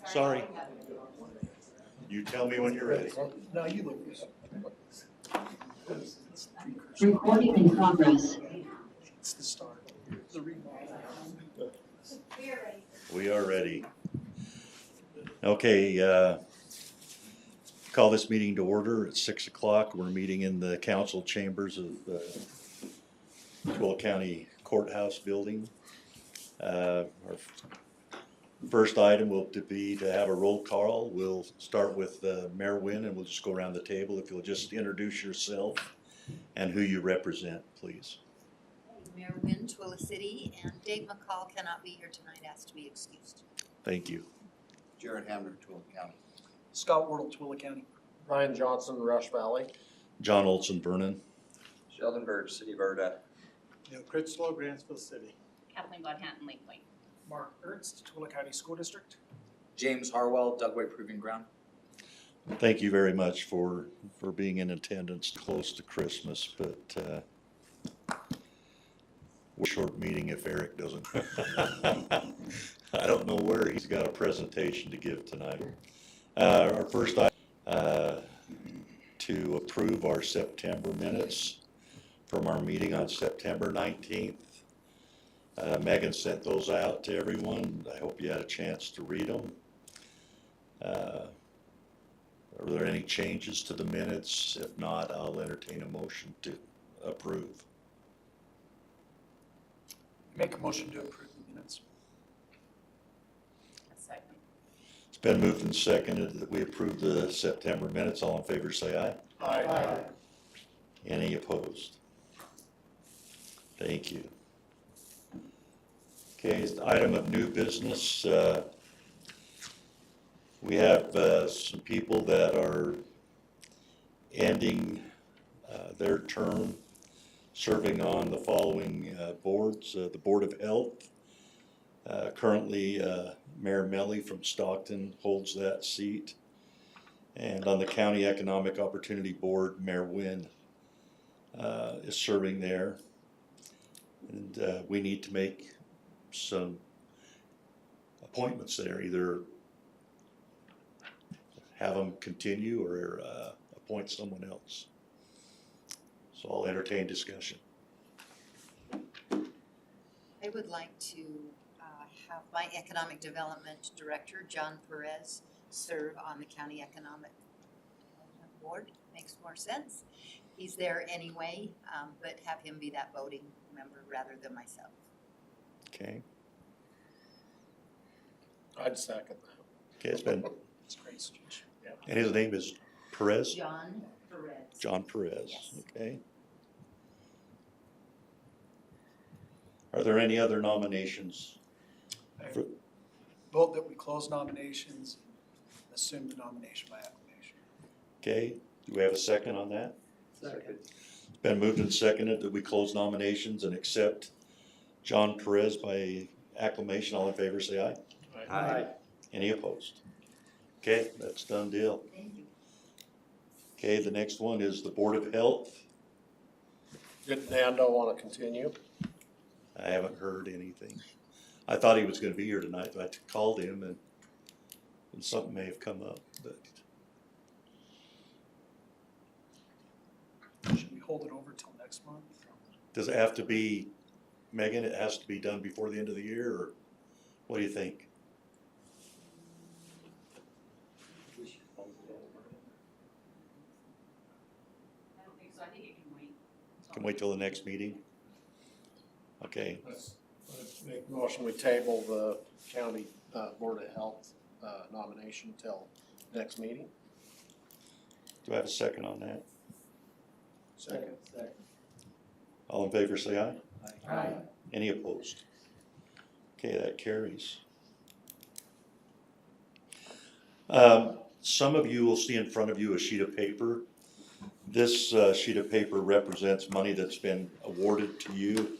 Sorry. You tell me when you're ready. No, you look. Recording in progress. It's the start. The remodel. We are ready. Okay, call this meeting to order at 6 o'clock. We're meeting in the council chambers of the Twilla County Courthouse building. Our first item will be to have a roll call. We'll start with Mayor Wynn, and we'll just go around the table. If you'll just introduce yourself and who you represent, please. Mayor Wynn, Twilla City, and Dave McCall cannot be here tonight, asked to be excused. Thank you. Jared Hamner, Twilla County. Scott Wardle, Twilla County. Ryan Johnson, Rush Valley. John Olson, Vernon. Sheldon Birch, City of Arda. Neil Critchlow, Grantsville City. Kathleen Godhattan, Lake Point. Mark Ernst, Twilla County School District. James Harwell, Dugway Proving Ground. Thank you very much for being in attendance close to Christmas, but we're short meeting if Eric doesn't. I don't know where he's got a presentation to give tonight. Our first item, to approve our September minutes from our meeting on September 19th. Megan sent those out to everyone. I hope you had a chance to read them. Are there any changes to the minutes? If not, I'll entertain a motion to approve. Make a motion to approve the minutes. A second. It's been moved and seconded that we approve the September minutes. All in favor say aye. Aye. Any opposed? Thank you. Okay, item of new business. We have some people that are ending their term serving on the following boards. The Board of Health. Currently, Mayor Melly from Stockton holds that seat. And on the County Economic Opportunity Board, Mayor Wynn is serving there. And we need to make some appointments there, either have them continue or appoint someone else. So I'll entertain discussion. I would like to have my Economic Development Director, John Perez, serve on the County Economic Development Board. Makes more sense. He's there anyway, but have him be that voting member rather than myself. Okay. I'd second that. Okay, it's been, It's a great suggestion. Yeah. and his name is Perez? John Perez. John Perez, Yes. okay. Are there any other nominations? I vote that we close nominations and assume the nomination by acclamation. Okay, do we have a second on that? Second. It's been moved and seconded that we close nominations and accept John Perez by acclamation. All in favor, say aye. Aye. Any opposed? Okay, that's done deal. Thank you. Okay, the next one is the Board of Health. Did Nando want to continue? I haven't heard anything. I thought he was gonna be here tonight, but I called him and something may have come up, but Should we hold it over till next month? does it have to be, Megan, it has to be done before the end of the year, or what do you think? I don't think so, I think it can wait. Can wait till the next meeting? Okay, Let's make a motion, we table the county Board of Health nomination till next meeting. do I have a second on that? Second. All in favor, say aye. Aye. Any opposed? Okay, that carries. Some of you will see in front of you a sheet of paper. This sheet of paper represents money that's been awarded to you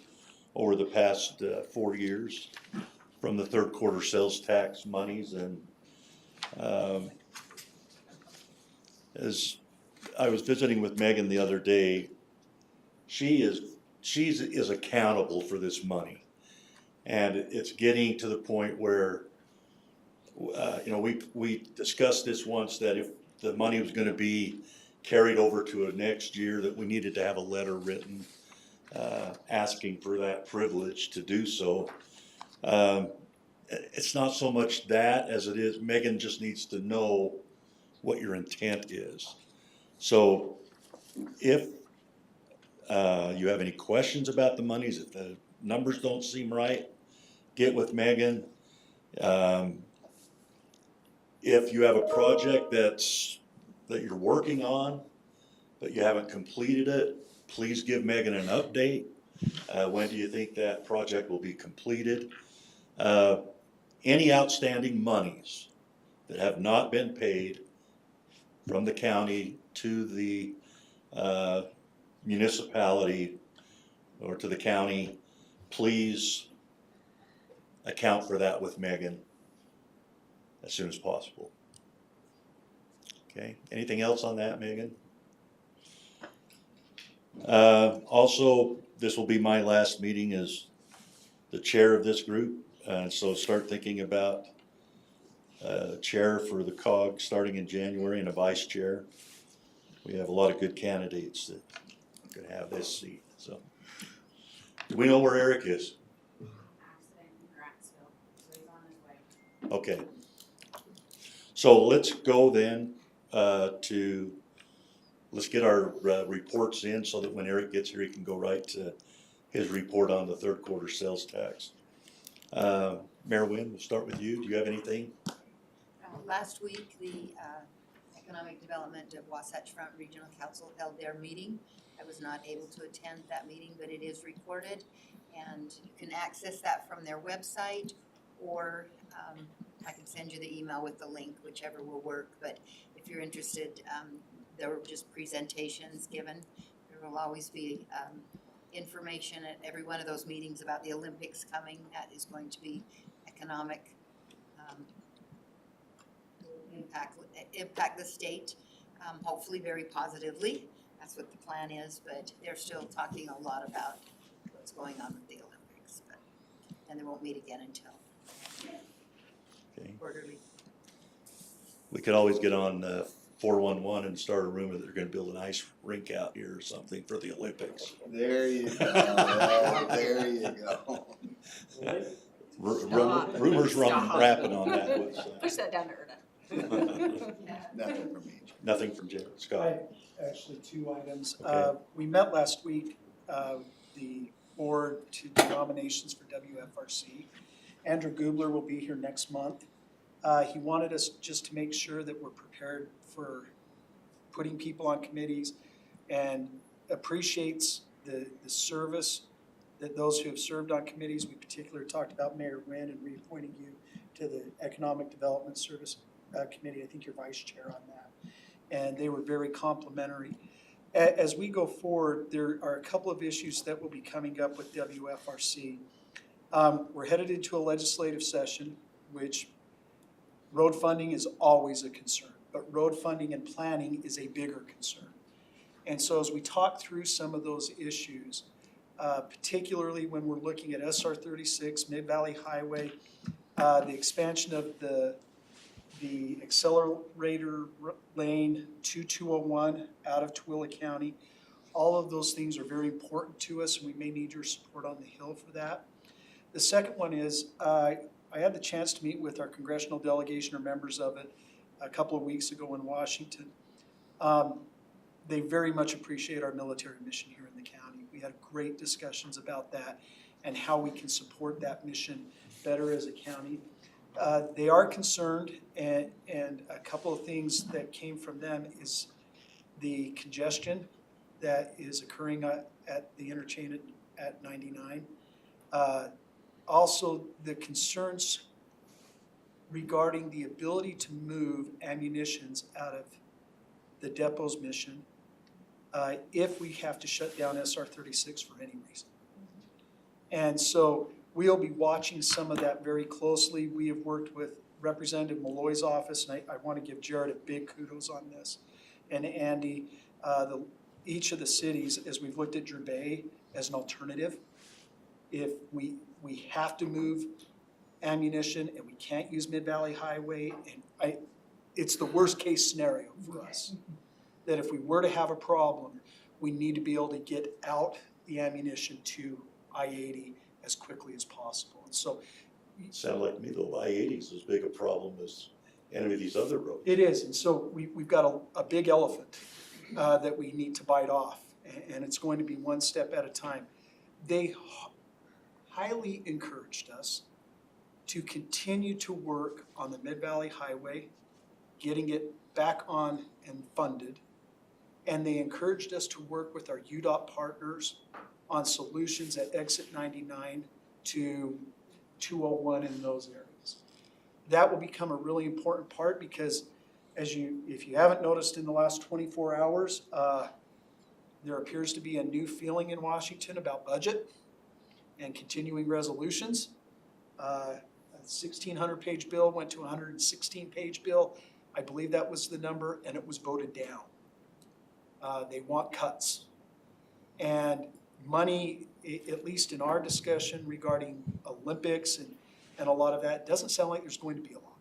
over the past 4 years from the third quarter sales tax monies. And as I was visiting with Megan the other day, she is accountable for this money. And it's getting to the point where you know, we discussed this once, that if the money was gonna be carried over to a next year, that we needed to have a letter written, asking for that privilege to do so. It's not so much that as it is, Megan just needs to know what your intent is. So if, you have any questions about the monies, if the numbers don't seem right, get with Megan. If you have a project that you're working on, but you haven't completed it, please give Megan an update. When do you think that project will be completed? Any outstanding monies that have not been paid from the county to the municipality or to the county, please account for that with Megan as soon as possible. Okay, anything else on that, Megan? Also, this will be my last meeting as the chair of this group, so start thinking about a chair for the COG starting in January and a vice chair. We have a lot of good candidates that could have this seat, so. Do we know where Eric is? Accident in Grantsville, so he's on his way. Okay. So let's go then, let's get our reports in so that when Eric gets here, he can go right to his report on the third quarter sales tax. Mayor Wynn, we'll start with you. Do you have anything? Last week, the Economic Development of Wasatch Front Regional Council held their meeting. I was not able to attend that meeting, but it is recorded, and you can access that from their website, or I can send you the email with the link, whichever will work. But if you're interested, there were just presentations given. There will always be information at every one of those meetings about the Olympics coming. That is going to be economic impact the state, hopefully very positively. That's what the plan is, but they're still talking a lot about what's going on with the Olympics. And they won't meet again until Okay. quarterly. We could always get on 411 and start a rumor that they're gonna build an ice rink out here or something for the Olympics. There you go, there you go. Rumors run rapid on that. Push that down to Erda. Nothing from me. Nothing from Jared. Scott? I, actually, two items. Okay. We met last week, the board to do nominations for WFRC. Andrew Gubler will be here next month. He wanted us just to make sure that we're prepared for putting people on committees, and appreciates the service that those who have served on committees. We particularly talked about Mayor Wynn and reappointing you to the Economic Development Service Committee. I think you're vice chair on that. And they were very complimentary. As we go forward, there are a couple of issues that will be coming up with WFRC. We're headed into a legislative session, which road funding is always a concern, but road funding and planning is a bigger concern. And so as we talk through some of those issues, particularly when we're looking at SR 36, Mid-Valley Highway, the expansion of the accelerator lane to 201 out of Tooele County, all of those things are very important to us, and we may need your support on the Hill for that. The second one is, I had the chance to meet with our congressional delegation or members of it a couple of weeks ago in Washington. They very much appreciate our military mission here in the county. We had great discussions about that and how we can support that mission better as a county. They are concerned, and a couple of things that came from them is the congestion that is occurring at the interchange at 99. Also, the concerns regarding the ability to move ammunitions out of the depot's mission if we have to shut down SR 36 for any reason. And so we'll be watching some of that very closely. We have worked with Representative Malloy's office, and I want to give Jared a big kudos on this, and Andy, each of the cities, as we've looked at Drebay as an alternative. If we have to move ammunition and we can't use Mid-Valley Highway, and it's the worst case scenario for us. That if we were to have a problem, we need to be able to get out the ammunition to I-80 as quickly as possible. And so Sound like to me the I-80 is as big a problem as any of these other roads. it is, and so we've got a big elephant that we need to bite off, and it's going to be one step at a time. They highly encouraged us to continue to work on the Mid-Valley Highway, getting it back on and funded. And they encouraged us to work with our UDOT partners on solutions at exit 99 to 201 in those areas. That will become a really important part because if you haven't noticed in the last 24 hours, there appears to be a new feeling in Washington about budget and continuing resolutions. A 1,600-page bill went to a 116-page bill. I believe that was the number, and it was voted down. They want cuts. And money, at least in our discussion regarding Olympics and a lot of that, doesn't sound like there's going to be a lot.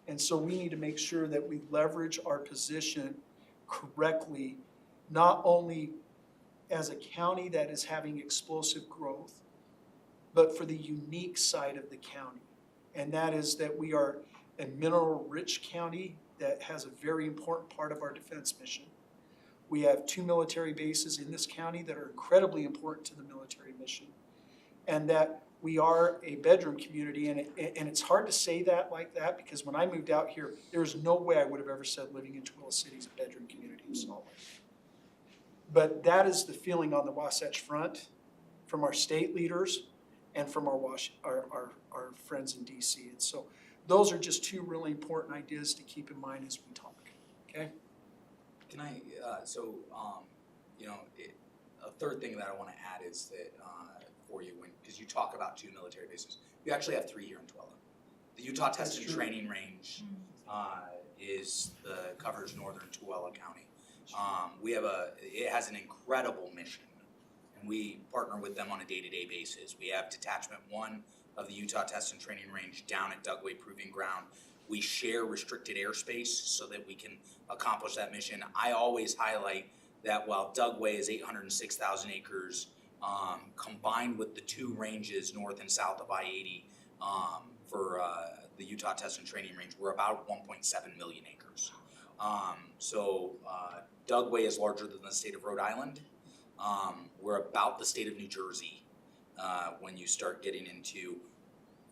And so we need to make sure that we leverage our position correctly, not only as a county that is having explosive growth, but for the unique side of the county. And that is that we are a mineral-rich county that has a very important part of our defense mission. We have 2 military bases in this county that are incredibly important to the military mission. And that we are a bedroom community, and it's hard to say that like that because when I moved out here, there's no way I would have ever said living in Tooele City is a bedroom community in Salt Lake. But that is the feeling on the Wasatch Front from our state leaders and from our friends in DC. And so those are just 2 really important ideas to keep in mind as we talk, okay? Can I, a third thing that I want to add is that for you, because you talk about 2 military bases, we actually have 3 here in Tooele. The Utah Test and Training Range covers northern Tooele County. It has an incredible mission, and we partner with them on a day-to-day basis. We have Detachment 1 of the Utah Test and Training Range down at Dugway Proving Ground. We share restricted airspace so that we can accomplish that mission. I always highlight that while Dugway is 806,000 acres, combined with the 2 ranges north and south of I-80 for the Utah Test and Training Range, we're about 1.7 million acres. Dugway is larger than the state of Rhode Island. We're about the state of New Jersey when you start getting into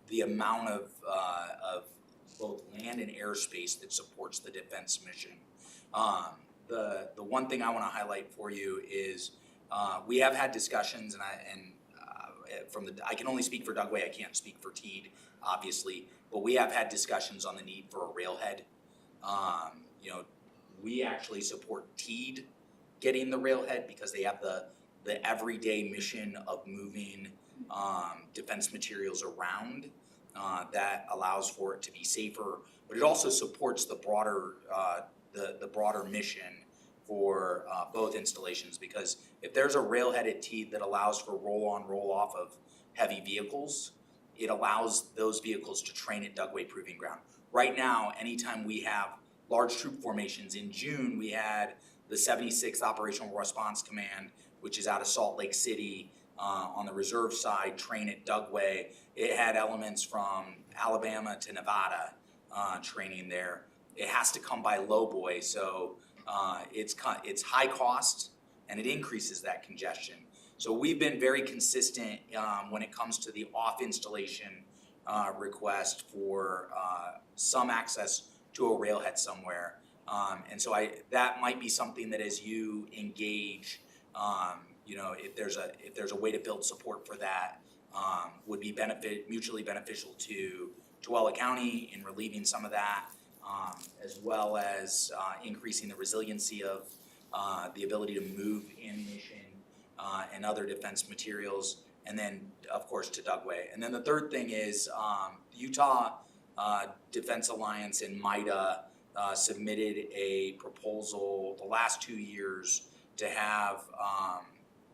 the amount of both land and airspace that supports the defense mission. The one thing I want to highlight for you is we have had discussions, I can only speak for Dugway, I can't speak for Teed, obviously, but we have had discussions on the need for a railhead. We actually support Teed getting the railhead because they have the everyday mission of moving defense materials around. That allows for it to be safer, but it also supports the broader mission for both installations. Because if there's a railhead at Teed that allows for roll-on, roll-off of heavy vehicles, it allows those vehicles to train at Dugway Proving Ground. Right now, anytime we have large troop formations, in June we had the 76th Operational Response Command, which is out of Salt Lake City, on the reserve side, train at Dugway. It had elements from Alabama to Nevada training there. It has to come by lowboy, so it's high cost and it increases that congestion. So we've been very consistent when it comes to the off installation request for some access to a railhead somewhere. And so that might be something that as you engage, if there's a way to build support for that, would be mutually beneficial to Tooele County in relieving some of that, as well as increasing the resiliency of the ability to move ammunition and other defense materials, and then of course to Dugway. And then the third thing is the Utah Defense Alliance and MIDA submitted a proposal the last 2 years to have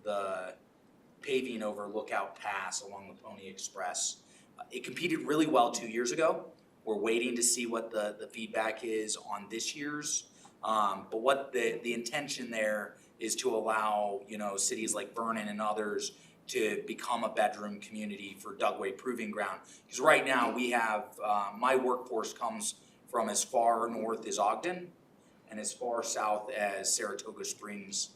the paving over Lookout Pass along the Pony Express It competed really well 2 years ago. We're waiting to see what the feedback is on this year's. But what the intention there is to allow, you know, cities like Vernon and others to become a bedroom community for Dugway Proving Ground. Because right now we have, my workforce comes from as far north as Ogden and as far south as Saratoga Springs.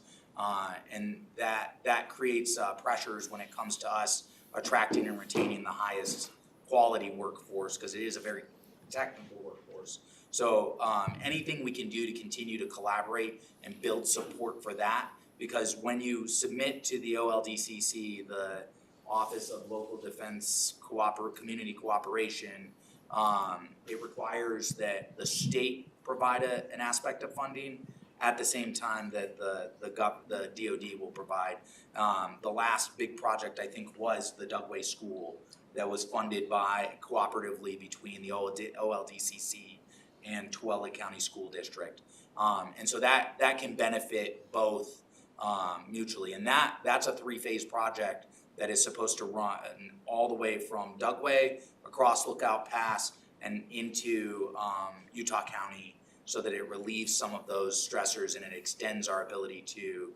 And that creates pressures when it comes to us attracting and retaining the highest quality workforce, because it is a very technical workforce. So anything we can do to continue to collaborate and build support for that, because when you submit to the OLDCC, the Office of Local Defense Community Cooperation, it requires that the state provide an aspect of funding at the same time that the DoD will provide. The last big project, I think, was the Dugway School that was funded by cooperatively between the OLDCC and Tooele County School District. And so that can benefit both mutually. And that's a 3-phase project that is supposed to run all the way from Dugway, across Lookout Pass, and into Utah County, so that it relieves some of those stressors and it extends our ability to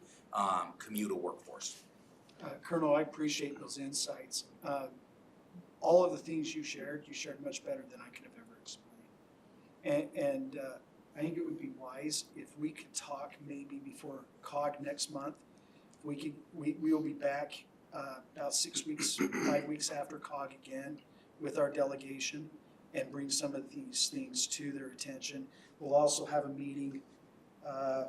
commute a workforce. Colonel, I appreciate those insights. All of the things you shared much better than I could have ever explained. And I think it would be wise if we could talk maybe before COG next month. We will be back about 6 weeks, 5 weeks after COG again with our delegation and bring some of these things to their attention. We'll also have a meeting. I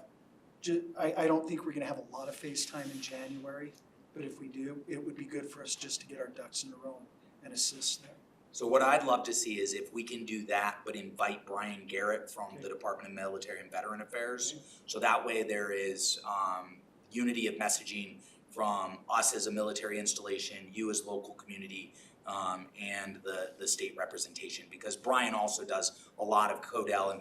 don't think we're gonna have a lot of FaceTime in January, but if we do, it would be good for us just to get our ducks in a row and assist there. So what I'd love to see is if we can do that, but invite Brian Garrett from the Department of Military and Veteran Affairs. So that way there is unity of messaging from us as a military installation, you as local community, and the state representation. Because Brian also does a lot of CODEL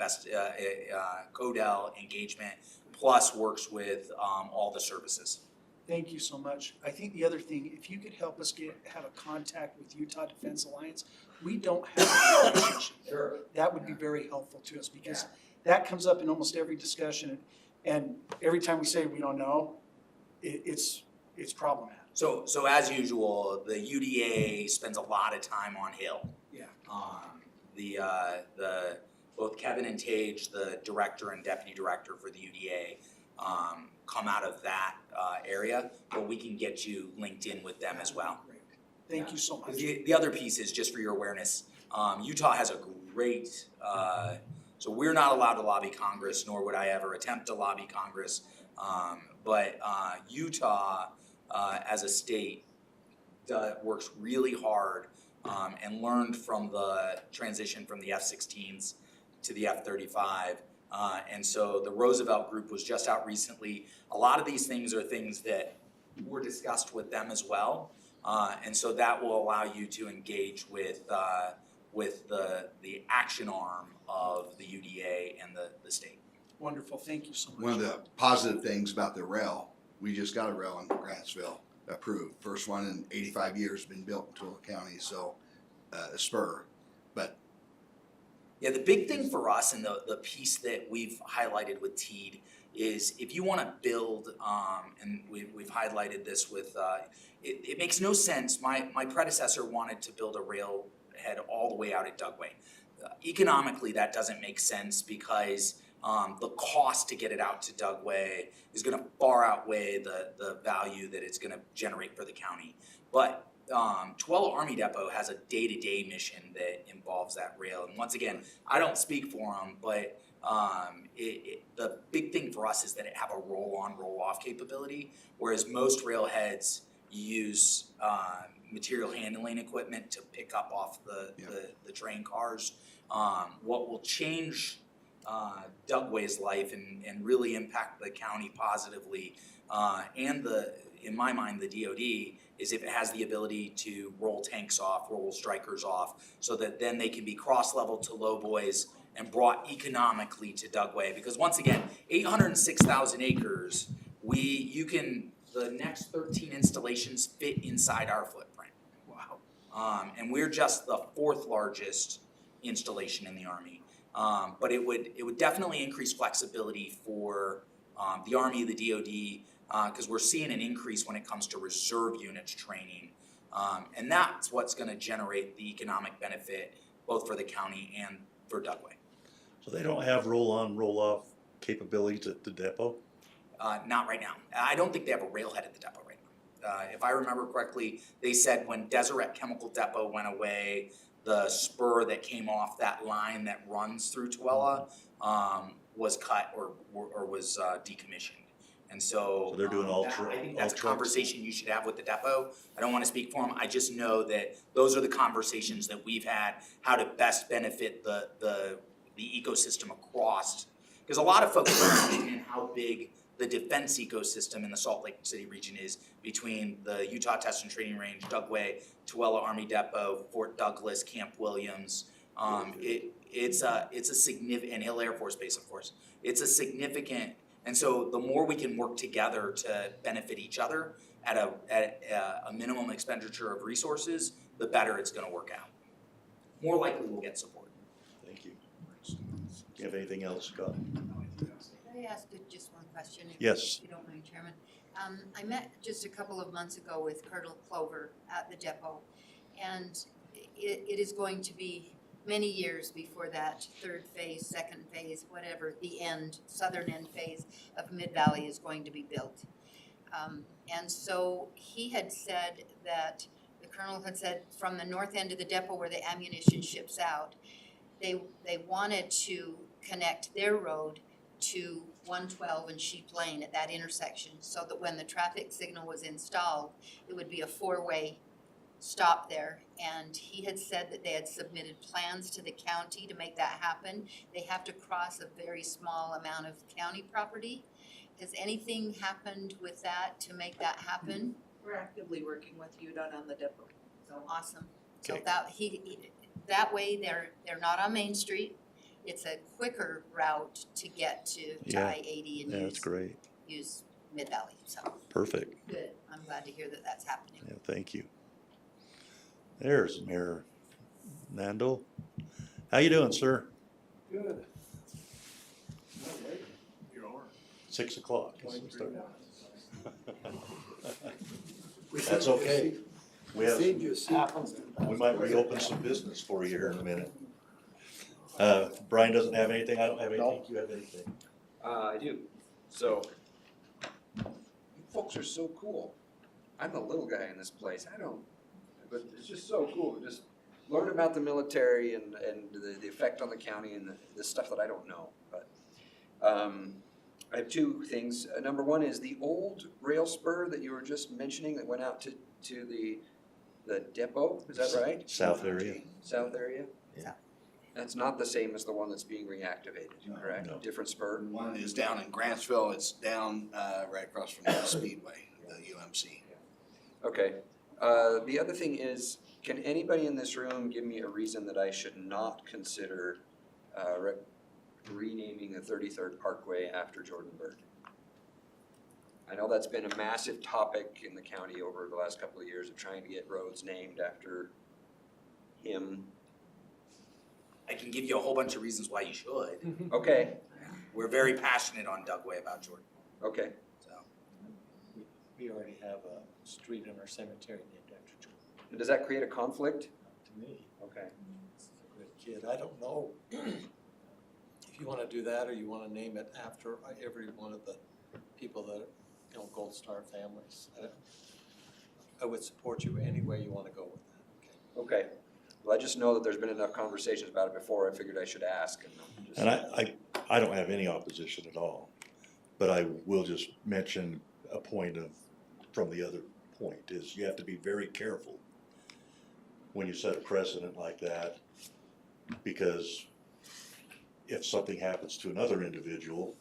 engagement, plus works with all the services. Thank you so much. I think the other thing, if you could help us have a contact with Utah Defense Alliance, we don't have a relationship there. Sure. That would be very helpful to us, because that comes up in almost every discussion, and every time we say we don't know, it's problematic. So as usual, the UDA spends a lot of time on Hill. Yeah. Both Kevin and Tage, the director and deputy director for the UDA, come out of that area, but we can get you linked in with them as well. Great. Thank you so much. The other piece is, just for your awareness, Utah has a great, so we're not allowed to lobby Congress, nor would I ever attempt to lobby Congress, but Utah as a state works really hard and learned from the transition from the F-16s to the F-35. And so the Roosevelt Group was just out recently. A lot of these things are things that were discussed with them as well. And so that will allow you to engage with the action arm of the UDA and the state. Wonderful, thank you so much. One of the positive things about the rail, we just got a rail in Grantsville approved. First one in 85 years been built in Tooele County, so a spur. But yeah, the big thing for us, and the piece that we've highlighted with TEED, is if you want to build, and we've highlighted this with, it makes no sense. My predecessor wanted to build a railhead all the way out at Dugway. Economically, that doesn't make sense, because the cost to get it out to Dugway is going to far outweigh the value that it's going to generate for the county. But Tooele Army Depot has a day-to-day mission that involves that rail. And once again, I don't speak for them, but the big thing for us is that it have a roll-on, roll-off capability, whereas most railheads use material handling equipment to pick up off the train cars. What will change Dugway's life and really impact the county positively, and in my mind, the DoD, is if it has the ability to roll tanks off, roll strikers off, so that then they can be cross-leveled to lowboys and brought economically to Dugway. Because once again, 806,000 acres, the next 13 installations fit inside our footprint. Wow. And we're just the fourth largest installation in the Army. But it would definitely increase flexibility for the Army, the DoD, because we're seeing an increase when it comes to reserve units training. And that's what's gonna generate the economic benefit both for the county and for Dugway. So they don't have roll-on, roll-off capabilities at the depot? Not right now. I don't think they have a railhead at the depot right now. If I remember correctly, they said when Deseret Chemical Depot went away, the spur that came off that line that runs through Tooele was cut or was decommissioned. And so. So they're doing all tru- I think all that's a trucks? conversation you should have with the depot. I don't wanna speak for them. I just know that those are the conversations that we've had, how to best benefit the ecosystem across. Because a lot of folks don't understand how big the defense ecosystem in the Salt Lake City region is between the Utah Test and Training Range, Dugway, Tooele Army Depot, Fort Douglas, Camp Williams. It's a significant, and Hill Air Force Base, of course. It's a significant, and so the more we can work together to benefit each other at a minimum expenditure of resources, the better it's gonna work out. More likely we'll get support. Thank you. Do you have anything else, Scott? Can I ask just one question? Yes. If you don't mind, Chairman. I met just a couple of months ago with Colonel Clover at the depot, and it is going to be many years before that third phase, second phase, whatever, the end, southern end phase of Mid-Valley is going to be built. And so he had said that, the Colonel had said, from the north end of the depot where the ammunition ships out, they wanted to connect their road to 112 and Sheep Lane at that intersection, so that when the traffic signal was installed, it would be a four-way stop there. And he had said that they had submitted plans to the county to make that happen. They have to cross a very small amount of county property. Has anything happened with that to make that happen? We're actively working with UDOT on the depot. So awesome. So Okay. that way they're not on Main Street. It's a quicker route to get to Yeah. I-80 and Yeah, that's great. use Mid-Valley, so Perfect. good. I'm glad to hear that that's happening. Yeah, thank you. There's Mayor Nando. How you doing, sir? Good. 6 o'clock. That's okay. We might reopen some business for you here in a minute. Brian doesn't have anything, I don't have anything, No. you have anything? I do. So, you folks are so cool. I'm the little guy in this place. But it's just so cool to just learn about the military and the effect on the county and the stuff that I don't know. But I have two things. Number one is the old rail spur that you were just mentioning that went out to the depot. Is that right? South area. South area? Yeah. That's not the same as the one that's being reactivated, correct? No. Different spur? One is down in Grantsville, it's down, right across from the Speedway, the UMC. Okay. The other thing is, can anybody in this room give me a reason that I should not consider renaming the 33rd Parkway after Jordan Bird? I know that's been a massive topic in the county over the last couple of years of trying to get roads named after him. I can give you a whole bunch of reasons why you should. Okay, We're very passionate on Dugway about Jordan, okay. so. We already have a street in our cemetery named after Jordan, And does that create a conflict? to me. Okay. He's a good kid. I don't know if you wanna do that or you wanna name it after every one of the people that, Gold Star families. I would support you any way you wanna go with that, okay? Okay. Well, I just know that there's been enough conversations about it before. I figured I should ask. And I don't have any opposition at all, but I will just mention a point from the other point, is you have to be very careful when you set a precedent like that, because if something happens to another individual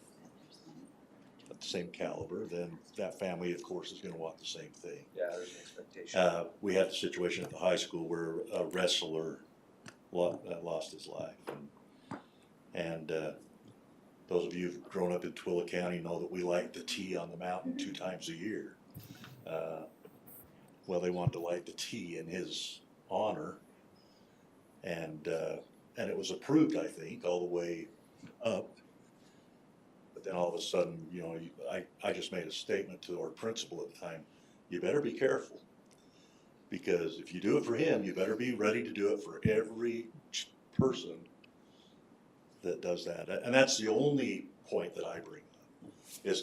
of the same caliber, then that family, of course, is gonna want the same thing. Yeah, there's an expectation. We had the situation at the high school where a wrestler lost his life. And those of you who've grown up in Tooele County know that we light the tea on the mountain 2 times a year. Well, they wanted to light the tea in his honor. And it was approved, I think, all the way up. But then all of a sudden, you know, I just made a statement to our principal at the time, you better be careful. Because if you do it for him, you better be ready to do it for every person that does that. And that's the only point that I bring up, is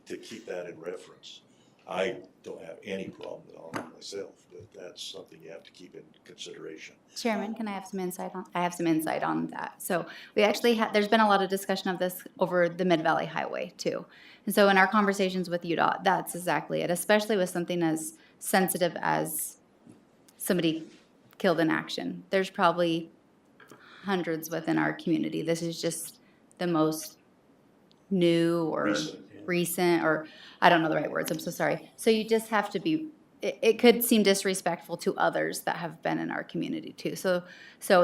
to keep that in reference. I don't have any problem at all myself, but that's something you have to keep in consideration. Chairman, can I have some insight on? I have some insight on that. So we actually there's been a lot of discussion of this over the Mid-Valley Highway too. And so in our conversations with UDOT, that's exactly it, especially with something as sensitive as somebody killed in action. There's probably hundreds within our community. This is just the most new or recent, or I don't know the right words, I'm so sorry. So you just have to be, it could seem disrespectful to others that have been in our community too. So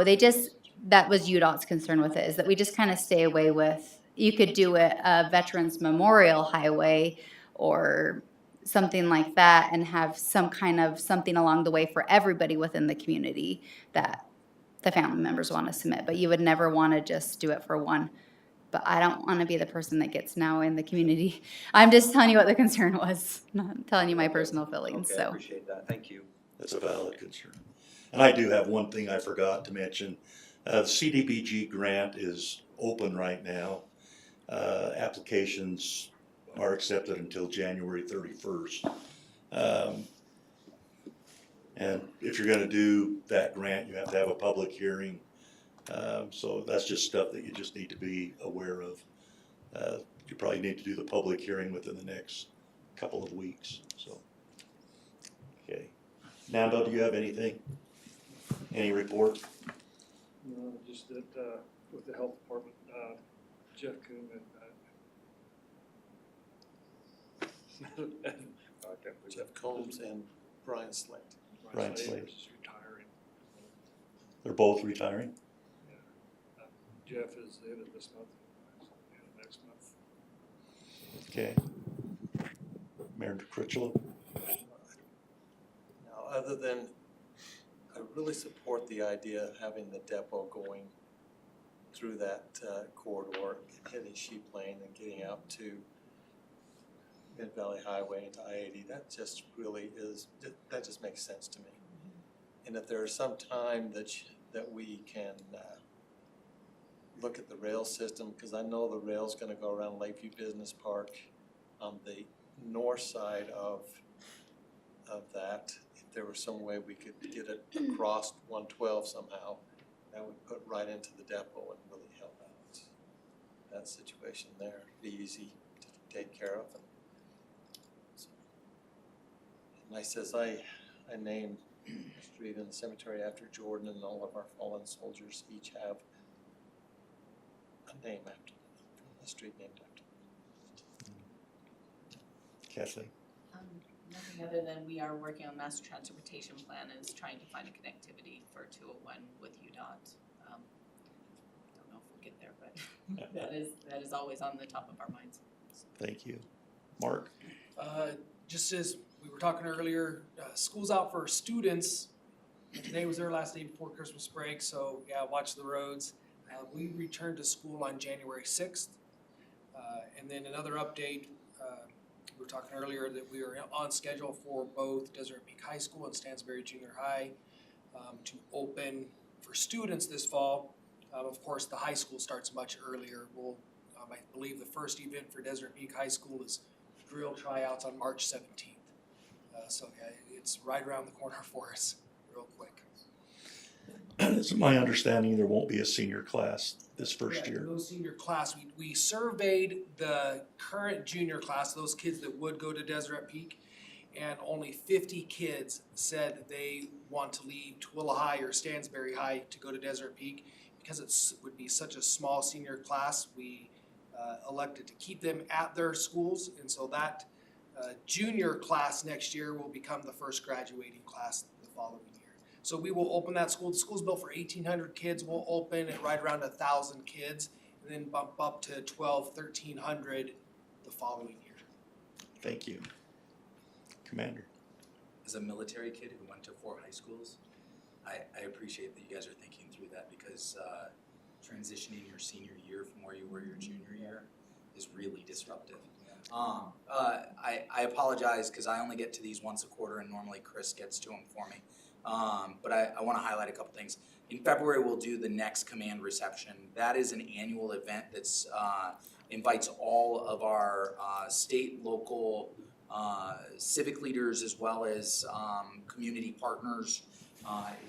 they just, that was UDOT's concern with it, is that we just kind of stay away with, you could do it a Veterans Memorial Highway or something like that and have some kind of something along the way for everybody within the community that the family members want to submit. But you would never want to just do it for one. But I don't want to be the person that gets now in the community. I'm just telling you what the concern was, not telling you my personal feelings, Okay, I so. appreciate that, thank you. That's a valid concern. And I do have one thing I forgot to mention. The CDBG grant is open right now. Applications are accepted until January 31st. And if you're gonna do that grant, you have to have a public hearing. So that's just stuff that you just need to be aware of. You probably need to do the public hearing within the next couple of weeks, so. Okay. Nando, do you have anything? Any report? No, just that, with the health department, Jeff Coon and, Jeff Combs and Brian Slate. Brian Slate. is retiring. They're both retiring? Jeff is the end of this month, and next month. Okay. Mayor Critchlow? Now, other than, I really support the idea of having the depot going through that corridor, hitting Sheep Lane and getting out to Mid-Valley Highway into I-80. That just really is, that just makes sense to me. And if there's some time that we can look at the rail system, because I know the rail's gonna go around Lakeview Business Park on the north side of that. If there was some way we could get it across 112 somehow, that would put right into the depot and really help out that situation there. It'd be easy to take care of. And I says I named a street in the cemetery after Jordan, and all of our fallen soldiers each have a name after them, a street named after them. Kathleen? Nothing other than we are working on master transportation plan and is trying to find a connectivity for 201 with UDOT. Don't know if we'll get there, but that is always on the top of our minds. Thank you. Mark? Just as we were talking earlier, school's out for students. Today was their last day before Christmas break, so yeah, watch the roads. We returned to school on January 6th. And then another update, we were talking earlier that we are on schedule for both Desert Peak High School and Stansbury Junior High to open for students this fall. Of course, the high school starts much earlier. We'll, I believe the first event for Desert Peak High School is drill tryouts on March 17th. So yeah, it's right around the corner for us, real quick. It's my understanding there won't be a senior class this first Correct. year. No senior class. We surveyed the current junior class, those kids that would go to Deseret Peak, and only 50 kids said that they want to leave Tooele High or Stansbury High to go to Deseret Peak. Because it would be such a small senior class, we elected to keep them at their schools, and so that junior class next year will become the first graduating class the following year. So we will open that school. The school's built for 1,800 kids. We'll open at right around 1,000 kids, and then bump up to 1,300 the following year. Thank you. Commander? As a military kid who went to 4 high schools, I appreciate that you guys are thinking through that because transitioning your senior year from where you were your junior year is really disruptive. I apologize because I only get to these once a quarter and normally Chris gets to them for me. But I want to highlight a couple things. In February, we'll do the next command reception. That is an annual event that's invites all of our state, local, civic leaders as well as community partners.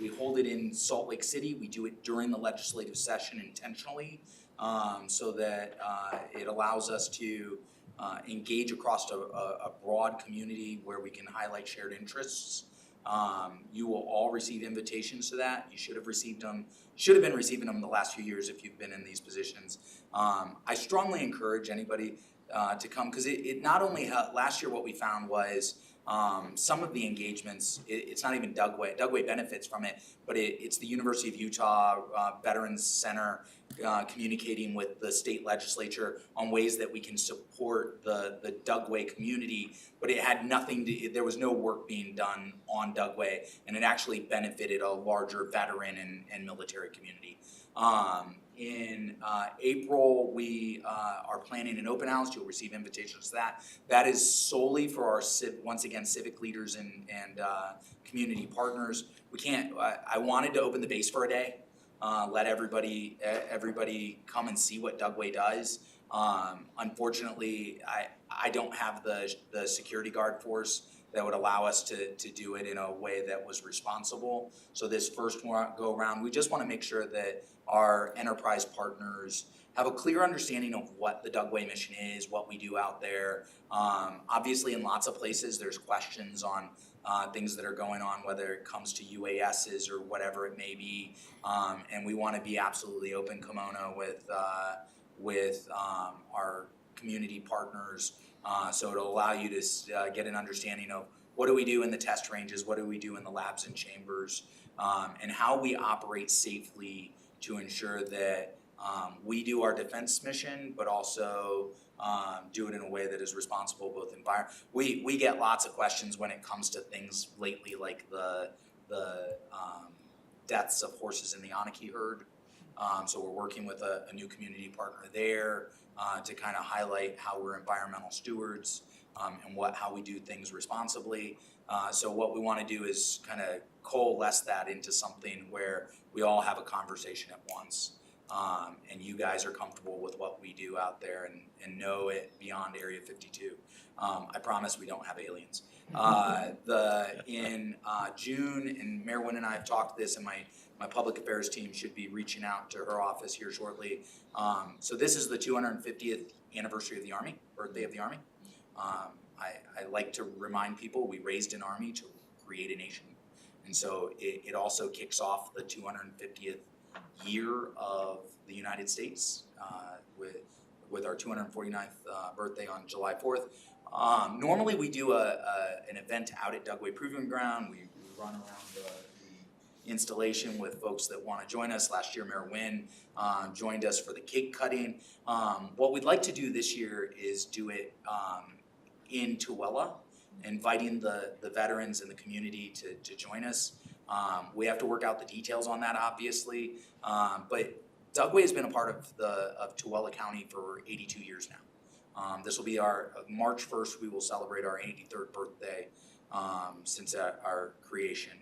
We hold it in Salt Lake City. We do it during the legislative session intentionally so that it allows us to engage across a broad community where we can highlight shared interests. You will all receive invitations to that. You should have been receiving them the last few years if you've been in these positions. I strongly encourage anybody to come because it not only last year what we found was some of the engagements, it's not even Dugway. Dugway benefits from it, but it's the University of Utah Veterans Center communicating with the state legislature on ways that we can support the Dugway community, but it had there was no work being done on Dugway, and it actually benefited a larger veteran and military community. In April, we are planning an open house. You'll receive invitations to that. That is solely for our, once again, civic leaders and community partners. We can't, I wanted to open the base for a day, let everybody come and see what Dugway does. Unfortunately, I don't have the security guard force that would allow us to do it in a way that was responsible. So this first go around, we just want to make sure that our enterprise partners have a clear understanding of what the Dugway mission is, what we do out there. Obviously, in lots of places, there's questions on things that are going on, whether it comes to UASs or whatever it may be. And we want to be absolutely open kimono with our community partners. So it'll allow you to get an understanding of what do we do in the test ranges, what do we do in the labs and chambers, and how we operate safely to ensure that we do our defense mission, but also do it in a way that is responsible both we get lots of questions when it comes to things lately like the deaths of horses in the Anarchy herd. So we're working with a new community partner there to kind of highlight how we're environmental stewards and how we do things responsibly. So what we want to do is kind of coalesce that into something where we all have a conversation at once. And you guys are comfortable with what we do out there and know it beyond Area 52. I promise we don't have aliens. In June, and Mayor Wynn and I have talked this, and my public affairs team should be reaching out to her office here shortly. So this is the 250th anniversary of the Army, birthday of the Army. I like to remind people we raised an army to create a nation. And so it also kicks off the 250th year of the United States with our 249th birthday on July 4th. Normally we do an event out at Dugway Proving Ground. We run around the installation with folks that want to join us. Last year, Mayor Wynn joined us for the cake cutting. What we'd like to do this year is do it in Tooele, inviting the veterans and the community to join us. We have to work out the details on that, obviously, but Dugway has been a part of Tooele County for 82 years now. This will be our March 1st. We will celebrate our 83rd birthday since our creation.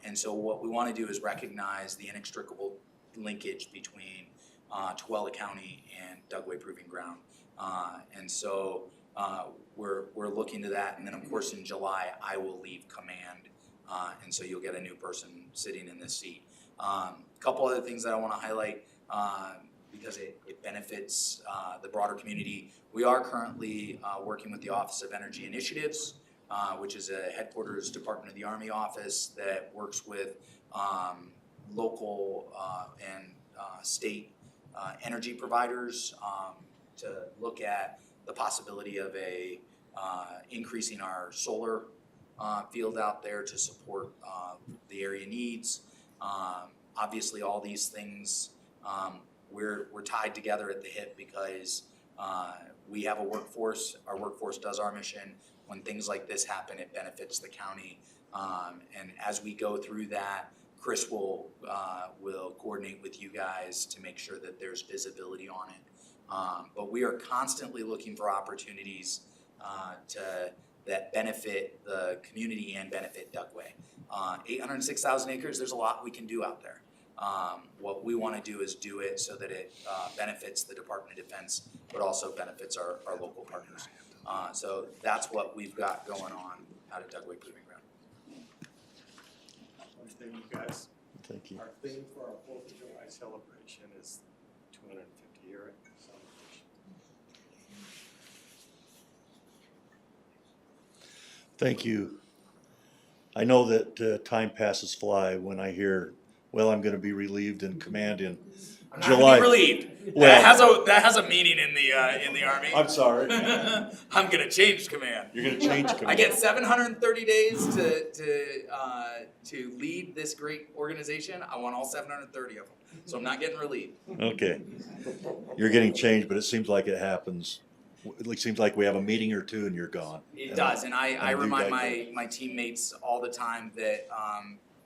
And so what we want to do is recognize the inextricable linkage between Tooele County and Dugway Proving Ground. And so we're looking to that. And then of course in July, I will leave command. And so you'll get a new person sitting in this seat. Couple other things that I want to highlight because it benefits the broader community. We are currently working with the Office of Energy Initiatives, which is a headquarters Department of the Army office that works with local and state energy providers to look at the possibility of increasing our solar field out there to support the area needs. Obviously, all these things, we're tied together at the hip because we have a workforce. Our workforce does our mission. When things like this happen, it benefits the county. And as we go through that, Chris will coordinate with you guys to make sure that there's visibility on it. But we are constantly looking for opportunities that benefit the community and benefit Dugway. 806,000 acres, there's a lot we can do out there. What we want to do is do it so that it benefits the Department of Defense, but also benefits our local partners. So that's what we've got going on out at Dugway Proving Ground. Thank you, guys. Thank you. Our theme for our 4th of July celebration is 250-year celebration. Thank you. I know that time passes fly when I hear, well, I'm gonna be relieved in command in I'm July. not relieved. Well- That has a meaning in the Army. I'm sorry. I'm gonna change command. You're gonna change command. I get 730 days to lead this great organization. I want all 730 of them. So I'm not getting relieved. Okay. You're getting changed, but it seems like it happens. It seems like we have a meeting or two and you're gone. It does, and I and you remind guys my teammates all the time that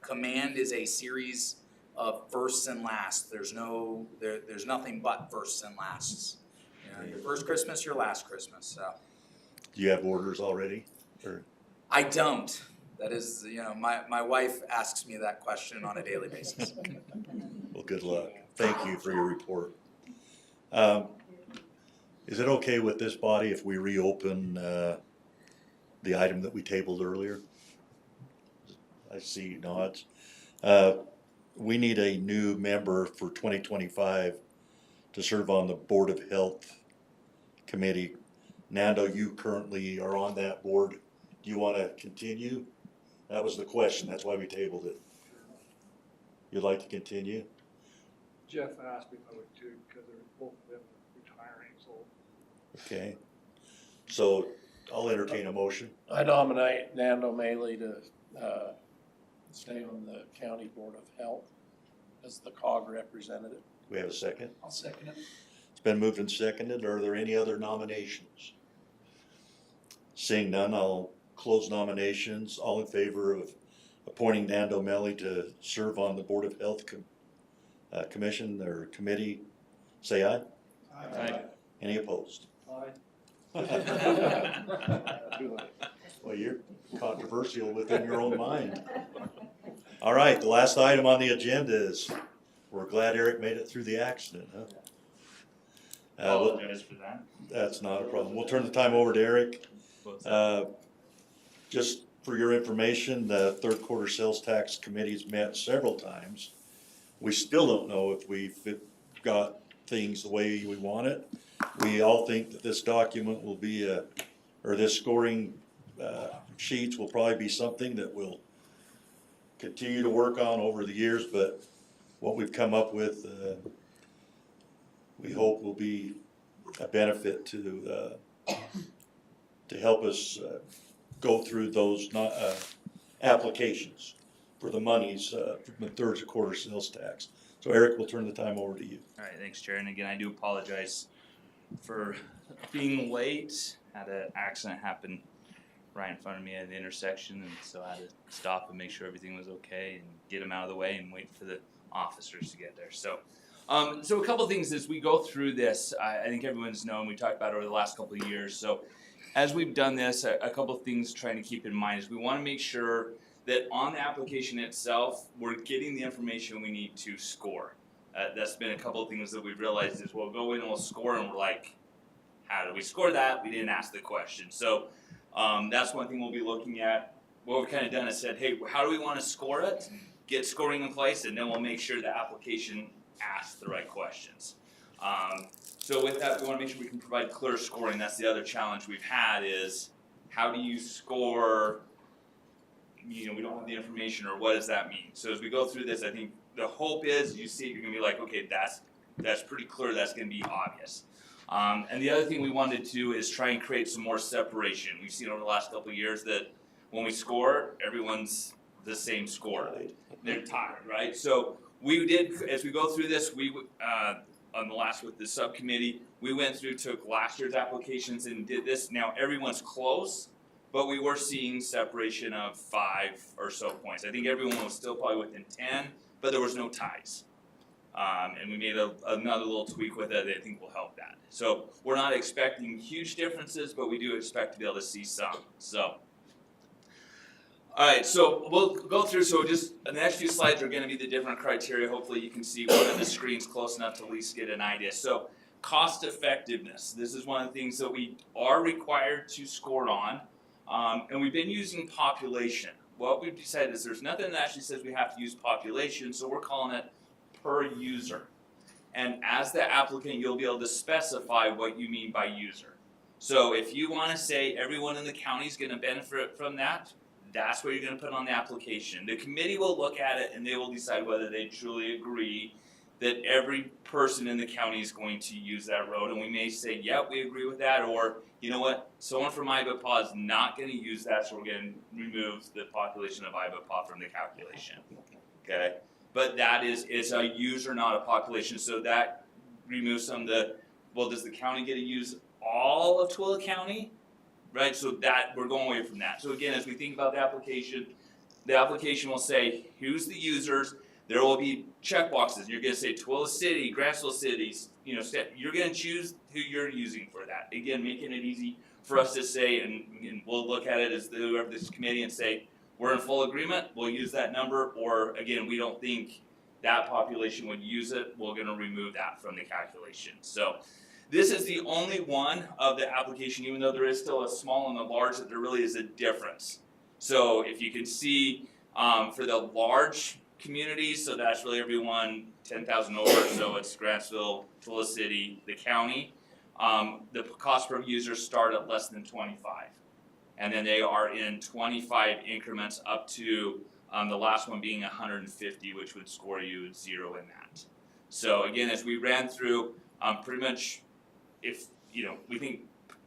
command is a series of firsts and lasts. There's nothing but firsts and lasts. You know, your first Christmas, your last Christmas. So Do you have orders already? Or I don't. That is, my wife asks me that question on a daily basis. well, good luck. Thank you for your report. Is it okay with this body if we reopen the item that we tabled earlier? I see nods. We need a new member for 2025 to serve on the Board of Health Committee. Nando, you currently are on that board. Do you want to continue? That was the question. That's why we tabled it. You'd like to continue? Jeff asked me if I would do, because they're both of them retiring, so. Okay. So I'll entertain a motion. I nominate Nando Maley to stay on the County Board of Health as the COG representative. We have a second? I'll second it. It's been moved and seconded. Are there any other nominations? Seeing none, I'll close nominations. All in favor of appointing Nando Melly to serve on the Board of Health Commission or committee, say aye. Aye. Any opposed? Aye. Well, you're controversial within your own mind. All right, the last item on the agenda is, we're glad Eric made it through the accident, huh? Apologize for that. That's not a problem. We'll turn the time over to Eric. Just for your information, the third quarter sales tax committee's met several times. We still don't know if we've got things the way we want it. We all think that this document will be or this scoring sheets will probably be something that we'll continue to work on over the years, but what we've come up with, we hope will be a benefit to help us go through those applications for the monies from the third quarter sales tax. So Eric, we'll turn the time over to you. All right, thanks, Chair. And again, I do apologize for being late. Had an accident happen right in front of me at the intersection, and so I had to stop and make sure everything was okay and get them out of the way and wait for the officers to get there. So a couple things as we go through this, I think everyone's known, we talked about it over the last couple of years. So as we've done this, a couple of things trying to keep in mind is we want to make sure that on the application itself, we're getting the information we need to score. That's been a couple of things that we've realized is we'll go in and we'll score and we're like, how do we score that? We didn't ask the question. So that's one thing we'll be looking at. What we've kind of done is said, hey, how do we want to score it? Get scoring in place, and then we'll make sure the application asks the right questions. So with that, we want to make sure we can provide clear scoring. That's the other challenge we've had is how do you score, we don't have the information, or what does that mean? So as we go through this, I think the hope is you see it, you're going to be like, okay, that's pretty clear, that's going to be obvious. And the other thing we wanted to do is try and create some more separation. We've seen over the last couple of years that when we score, everyone's the same score. They're tired, right? So we did, as we go through this, we on the last with the subcommittee, we went through, took last year's applications and did this. Now everyone's close, but we were seeing separation of 5 or so points. I think everyone was still probably within 10, but there was no ties. And we made another little tweak with it that I think will help that. So we're not expecting huge differences, but we do expect to be able to see some. So, all right, so we'll go through. So just the next few slides are going to be the different criteria. Hopefully you can see one of the screens close enough to at least get an idea. So cost effectiveness. This is one of the things that we are required to score on. And we've been using population. What we've decided is there's nothing that actually says we have to use population, so we're calling it per user. And as the applicant, you'll be able to specify what you mean by user. So if you want to say everyone in the county is going to benefit from that, that's what you're going to put on the application. The committee will look at it and they will decide whether they truly agree that every person in the county is going to use that road. And we may say, yeah, we agree with that, or you know what, someone from Ibapaw is not going to use that, so we're going to remove the population of Ibapaw from the calculation. Okay? But that is, it's a user, not a population, so that removes some of the, well, does the county get to use all of Tooele County? Right, so that, we're going away from that. So again, as we think about the application will say, who's the users? There will be checkboxes. You're gonna say Tooele City, Grantsville cities, you know, you're gonna choose who you're using for that. Again, making it easy for us to say, and we'll look at it as whoever this committee and say, we're in full agreement, we'll use that number, or again, we don't think that population would use it, we're gonna remove that from the calculation. So this is the only one of the application, even though there is still a small and a large, that there really is a difference. So if you can see, for the large communities, so that's really everyone 10,000 over, so it's Grantsville, Tooele City, the county, the cost per user start at less than 25. And then they are in 25 increments up to the last one being 150, which would score you 0 in that. So again, as we ran through, pretty much, if you know, we think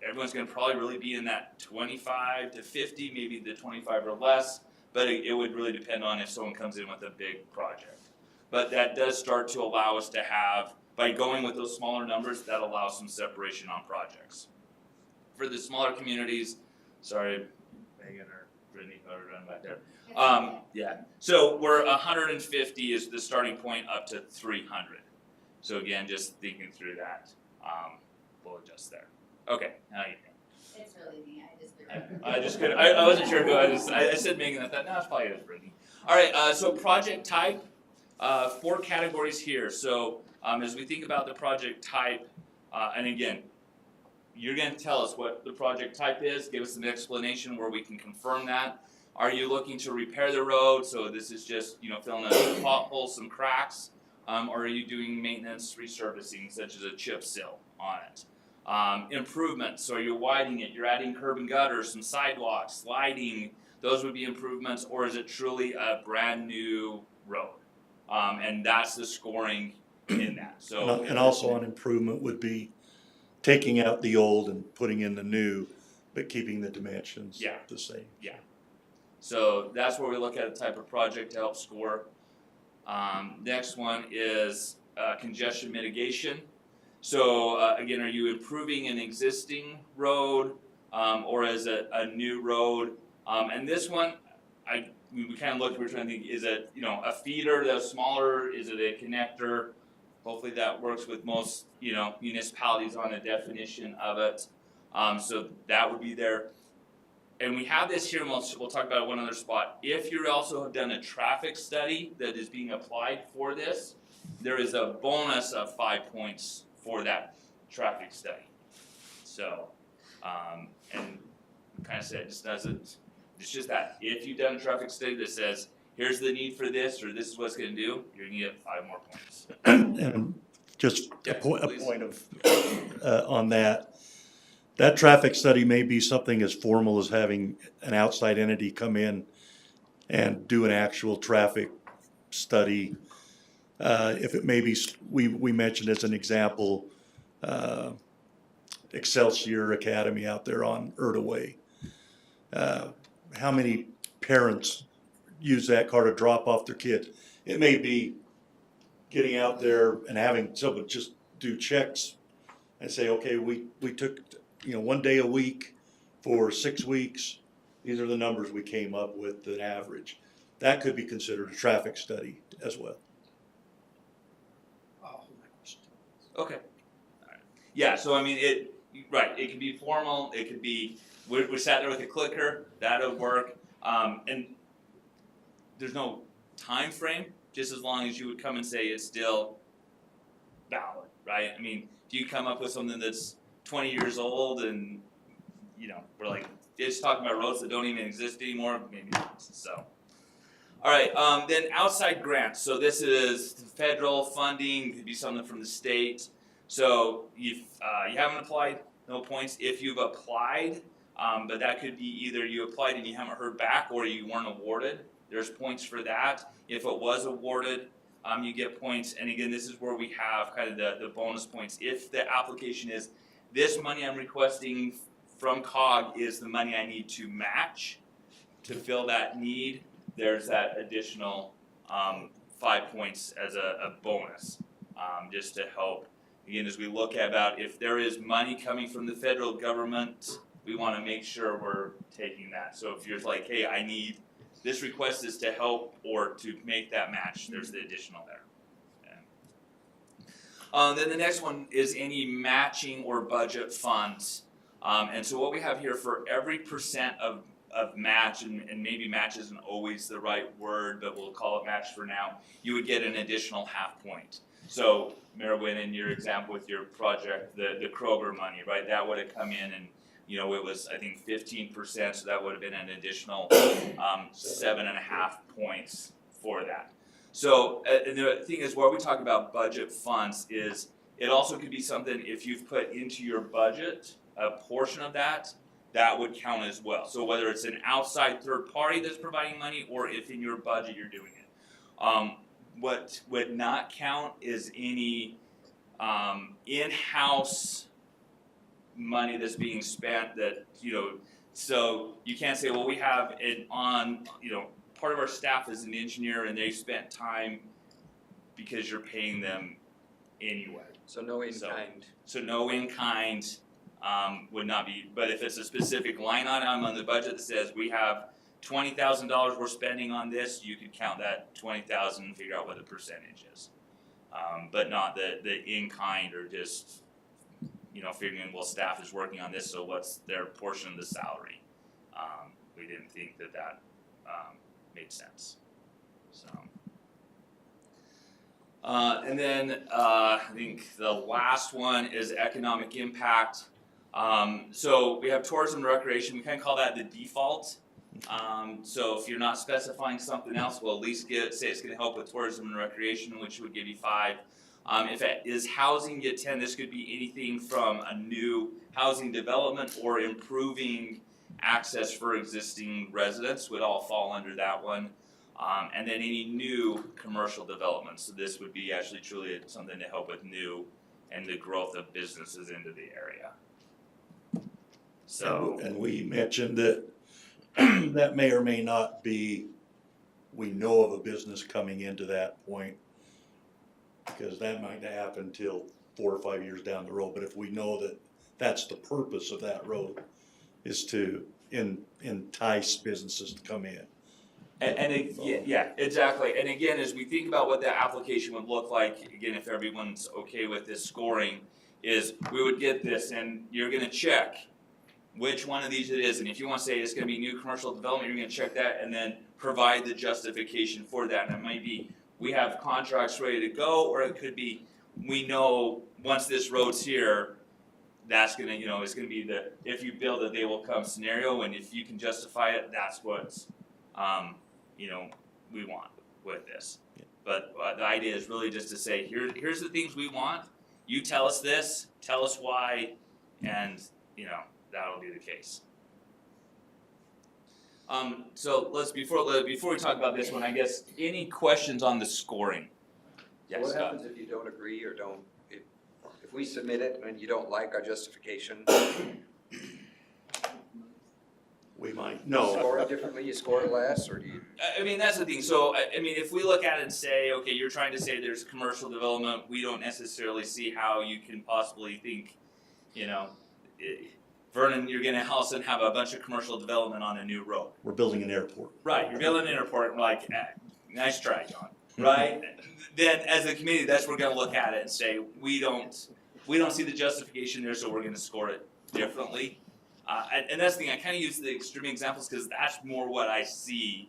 everyone's going to probably really be in that 25 to 50, maybe the 25 or less, but it would really depend on if someone comes in with a big project. But that does start to allow us to have, by going with those smaller numbers, that allows some separation on projects. For the smaller communities, sorry, Megan or Brittany, whoever run back there. Yeah, so we're 150 is the starting point up to 300. So again, just thinking through that, we'll adjust there. Okay, now you can. It's really me, I just couldn't, I wasn't sure who I said Megan, I thought, no, it's probably Brittany. All right, so project type, 4 categories here. So as we think about the project type, and again, you're gonna tell us what the project type is, give us an explanation where we can confirm that. Are you looking to repair the road? So this is just, you know, filling a pothole, some cracks. Or are you doing maintenance, resurfacing, such as a chip seal on it? Improvements, so you're widening it, you're adding curb and gutter, some sidewalks, lighting, those would be improvements, or is it truly a brand new road? And that's the scoring in that, so. And also an improvement would be taking out the old and putting in the new, but keeping the dimensions Yeah. the same. Yeah. So that's where we look at a type of project to help score. Next one is congestion mitigation. So again, are you improving an existing road or is it a new road? And this one, we kind of looked, we're trying to think, is it, you know, a feeder that's smaller? Is it a connector? Hopefully that works with most, you know, municipalities on a definition of it. So that would be there. And we have this here, and we'll talk about it one other spot. If you also have done a traffic study that is being applied for this, there is a bonus of 5 points for that traffic study. So, and we kind of said, just doesn't, it's just that if you've done a traffic study that says, here's the need for this, or this is what it's gonna do, you're gonna get 5 more points. And just a Yes, point please. of, on that. That traffic study may be something as formal as having an outside entity come in and do an actual traffic study. If it may be, we mentioned as an example, Excelsior Academy out there on Erdaway. How many parents use that car to drop off their kids? It may be getting out there and having someone just do checks and say, okay, we took, you know, 1 day a week for 6 weeks, these are the numbers we came up with, an average. That could be considered a traffic study as well. I'll hold my question. Okay. Alright. Yeah, so I mean, it can be formal, it could be, we sat there with a clicker, that would work. And there's no time frame, just as long as you would come and say it's still valid, right? I mean, if you come up with something that's 20 years old and, we're like, it's talking about roads that don't even exist anymore, maybe not, so. All right, then outside grants. So this is federal funding, could be something from the state. So if you haven't applied, no points. If you've applied, but that could be either you applied and you haven't heard back or you weren't awarded, there's points for that. If it was awarded, you get points. And again, this is where we have kind of the bonus points. If the application is, this money I'm requesting from COG is the money I need to match to fill that need, there's that additional 5 points as a bonus, just to help. Again, as we look about if there is money coming from the federal government, we want to make sure we're taking that. So if you're like, hey, I need, this request is to help or to make that match, there's the additional there. Okay. Then the next one is any matching or budget funds. And so what we have here for every percent of match, and maybe match isn't always the right word, but we'll call it match for now, you would get an additional half point. So Marilyn, in your example with your project, the Kroger money, right, that would have come in and, it was, I think, 15%, so that would have been an additional 7.5 points for that. So the thing is, where we talk about budget funds is, it also could be something, if you've put into your budget a portion of that, that would count as well. So whether it's an outside third party that's providing money, or if in your budget you're doing it. What would not count is any in-house money that's being spent that, so you can't say, well, we have it on, part of our staff is an engineer and they spent time because you're paying them anyway. So no in-kind. So no in-kind would not be, but if it's a specific line item on the budget that says we have $20,000 we're spending on this, you could count that 20,000 and figure out what the percentage is. But not the in-kind, or just, figuring, well, staff is working on this, so what's their portion of the salary? We didn't think that made sense, so. And then I think the last one is economic impact. So we have tourism and recreation, we kind of call that the default. So if you're not specifying something else, we'll at least say it's gonna help with tourism and recreation, which would give you 5. If it is housing, get 10. This could be anything from a new housing development or improving access for existing residents would all fall under that one. And then any new commercial developments. So this would be actually truly something to help with new and the growth of businesses into the area. So. And we mentioned that that may or may not be, we know of a business coming into that point, because that might not happen till 4 or 5 years down the road. But if we know that that's the purpose of that road, is to entice businesses to come in. Yeah, exactly. And again, as we think about what that application would look like, again, if everyone's okay with this scoring, is we would get this and you're gonna check which one of these it is. And if you wanna say it's gonna be new commercial development, you're gonna check that and then provide the justification for that. And it might be, we have contracts ready to go, or it could be, we know once this road's here, that's gonna, it's gonna be the, if you build it, they will come scenario, and if you can justify it, that's what's, we want with this. But the idea is really just to say, here's the things we want, you tell us this, tell us why, and, that'll be the case. So before we talk about this one, I guess, any questions on the scoring? Yes, What Scott? happens if you don't agree or don't, if we submit it and you don't like our justification? We might, You no. score it differently, you score it less, or do you? I mean, that's the thing. So, I mean, if we look at it and say, okay, you're trying to say there's commercial development, we don't necessarily see how you can possibly think, Vernon, you're gonna also have a bunch of commercial development on a new road. We're building an airport. Right, you're building an airport, and we're like, nice try, John, right? Then as a committee, that's where we're gonna look at it and say, we don't see the justification there, so we're gonna score it differently. And that's the thing, I kinda use the extreme examples, cause that's more what I see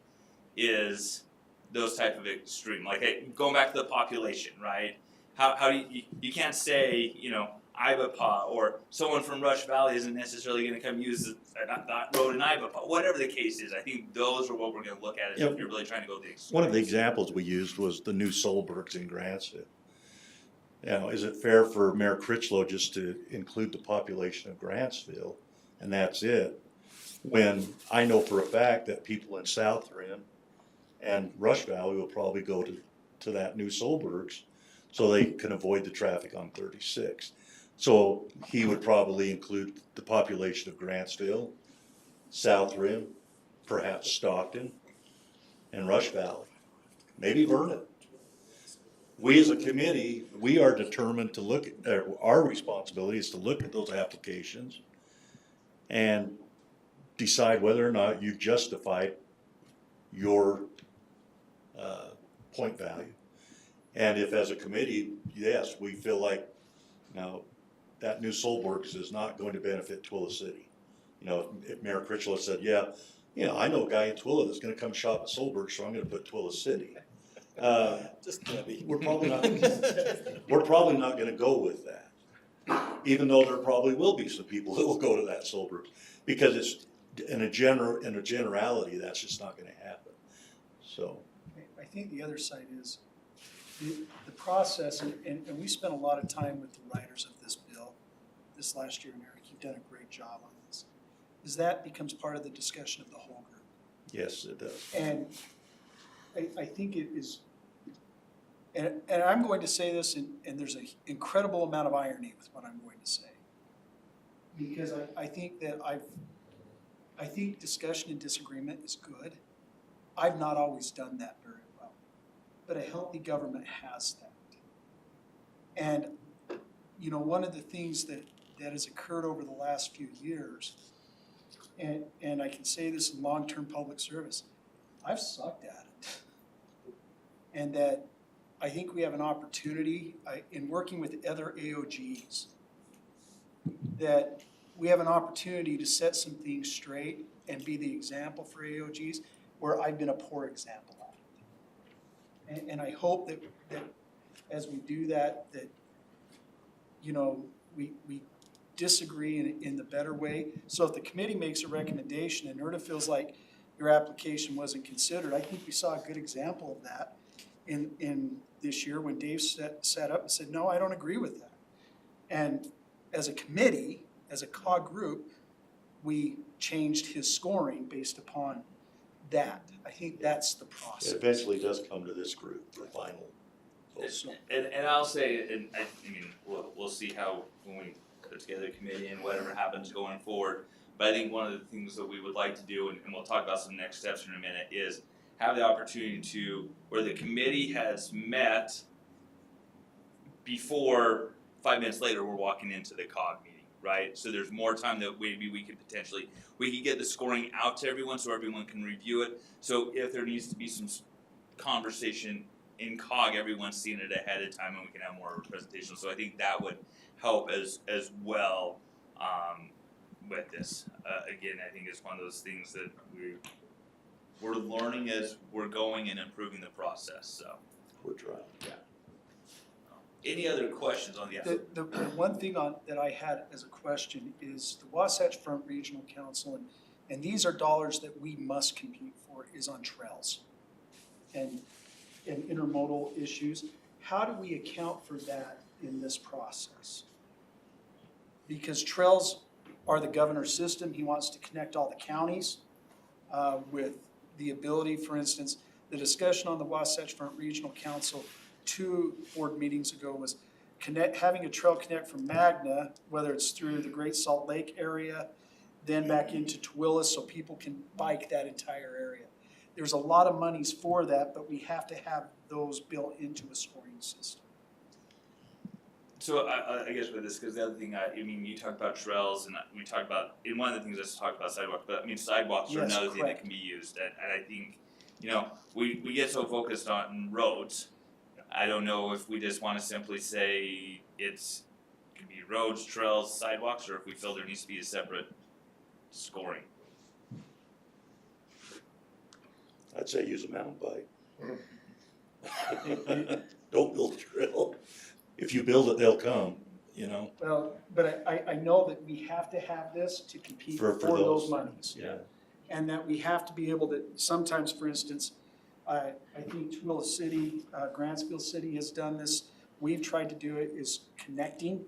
is those type of extreme, like, going back to the population, right? How do you can't say, you know, Ivapaw or someone from Rush Valley isn't necessarily gonna come use that road in Ivapaw, whatever the case is, I think those are what we're gonna look at, is if you're really trying to go the extreme. One of the examples we used was the new Solbergs in Grantsville. You know, is it fair for Mayor Critchlow just to include the population of Grantsville and that's it? When I know for a fact that people in South Rim and Rush Valley will probably go to that new Solbergs so they can avoid the traffic on 36. So he would probably include the population of Grantsville, South Rim, perhaps Stockton, and Rush Valley, maybe Vernon. We as a committee, we are determined to look, our responsibility is to look at those applications and decide whether or not you justified your point value. And if as a committee, yes, we feel like, now, that new Solbergs is not going to benefit Twila City. You know, if Mayor Critchlow said, yeah, you know, I know a guy in Twila that's gonna come shop at Solberg, so I'm gonna put Twila City. Just Debbie. We're probably not gonna go with that. Even though there probably will be some people that will go to that Solberg, because it's, in a generality, that's just not gonna happen, so. I think the other side is the process, and we spent a lot of time with the writers of this bill this last year, and Eric, you've done a great job on this, is that becomes part of the discussion of the whole group. Yes, it does. And I think it is, and I'm going to say this, and there's an incredible amount of irony with what I'm going to say. Because I think that I think discussion and disagreement is good. I've not always done that very well, but a healthy government has that. And, you know, one of the things that has occurred over the last few years, and I can say this in long-term public service, I've sucked at it. And that I think we have an opportunity, in working with other AOGs, that we have an opportunity to set some things straight and be the example for AOGs where I've been a poor example at it. And I hope that as we do that, you know, we disagree in the better way. So if the committee makes a recommendation and NERDA feels like your application wasn't considered, I think we saw a good example of that in this year when Dave sat up and said, no, I don't agree with that. And as a committee, as a COG group, we changed his scoring based upon that. I think that's the process. It eventually does come to this group, the final vote. And I'll say, and I mean, we'll see how, when we put together a committee and whatever happens going forward. But I think one of the things that we would like to do, and we'll talk about some next steps in a minute, is have the opportunity to, where the committee has met before 5 minutes later, we're walking into the COG meeting, right? So there's more time that maybe we could get the scoring out to everyone so everyone can review it. So if there needs to be some conversation in COG, everyone's seeing it ahead of time and we can have more of a presentation. So I think that would help as well with this. Again, I think it's one of those things that we're learning as we're going and improving the process, so. We're trying. Yeah. Any other questions on The one thing that I had as a question is the Wasatch Front Regional Council, and these are dollars that we must compete for, is on trails and intermodal issues. How do we account for that in this process? Because trails are the governor's system. He wants to connect all the counties with the ability, for instance, the discussion on the Wasatch Front Regional Council 2 board meetings ago was having a trail connect from Magna, whether it's through the Great Salt Lake area, then back into Tooele so people can bike that entire area. There's a lot of monies for that, but we have to have those built into a scoring system. So I guess with this, because the other thing, I mean, you talked about trails and we talked about, and one of the things that's talked about sidewalks, but I mean, sidewalks are Yes, another thing that correct. can be used. And I think, you know, we get so focused on roads. I don't know if we just wanna simply say it can be roads, trails, sidewalks, or if we feel there needs to be a separate scoring. I'd say use a mountain bike. Don't build a trail. If you build it, they'll come, you know? Well, but I know that we have to have this to compete For for those those. monies. Yeah. And that we have to be able to, sometimes, for instance, I think Tooele City, Grantsville City has done this. We've tried to do it, is connecting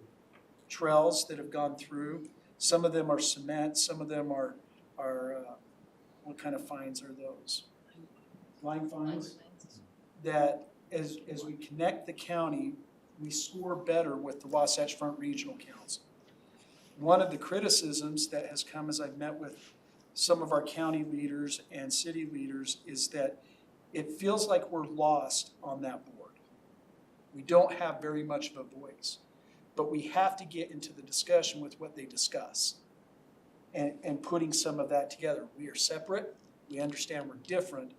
trails that have gone through. Some of them are cement, some of them are, what kind of fines are those? Line fines? That as we connect the county, we score better with the Wasatch Front Regional Council. One of the criticisms that has come as I've met with some of our county leaders and city leaders is that it feels like we're lost on that board. We don't have very much of a voice, but we have to get into the discussion with what they discuss and putting some of that together. We are separate, we understand we're different,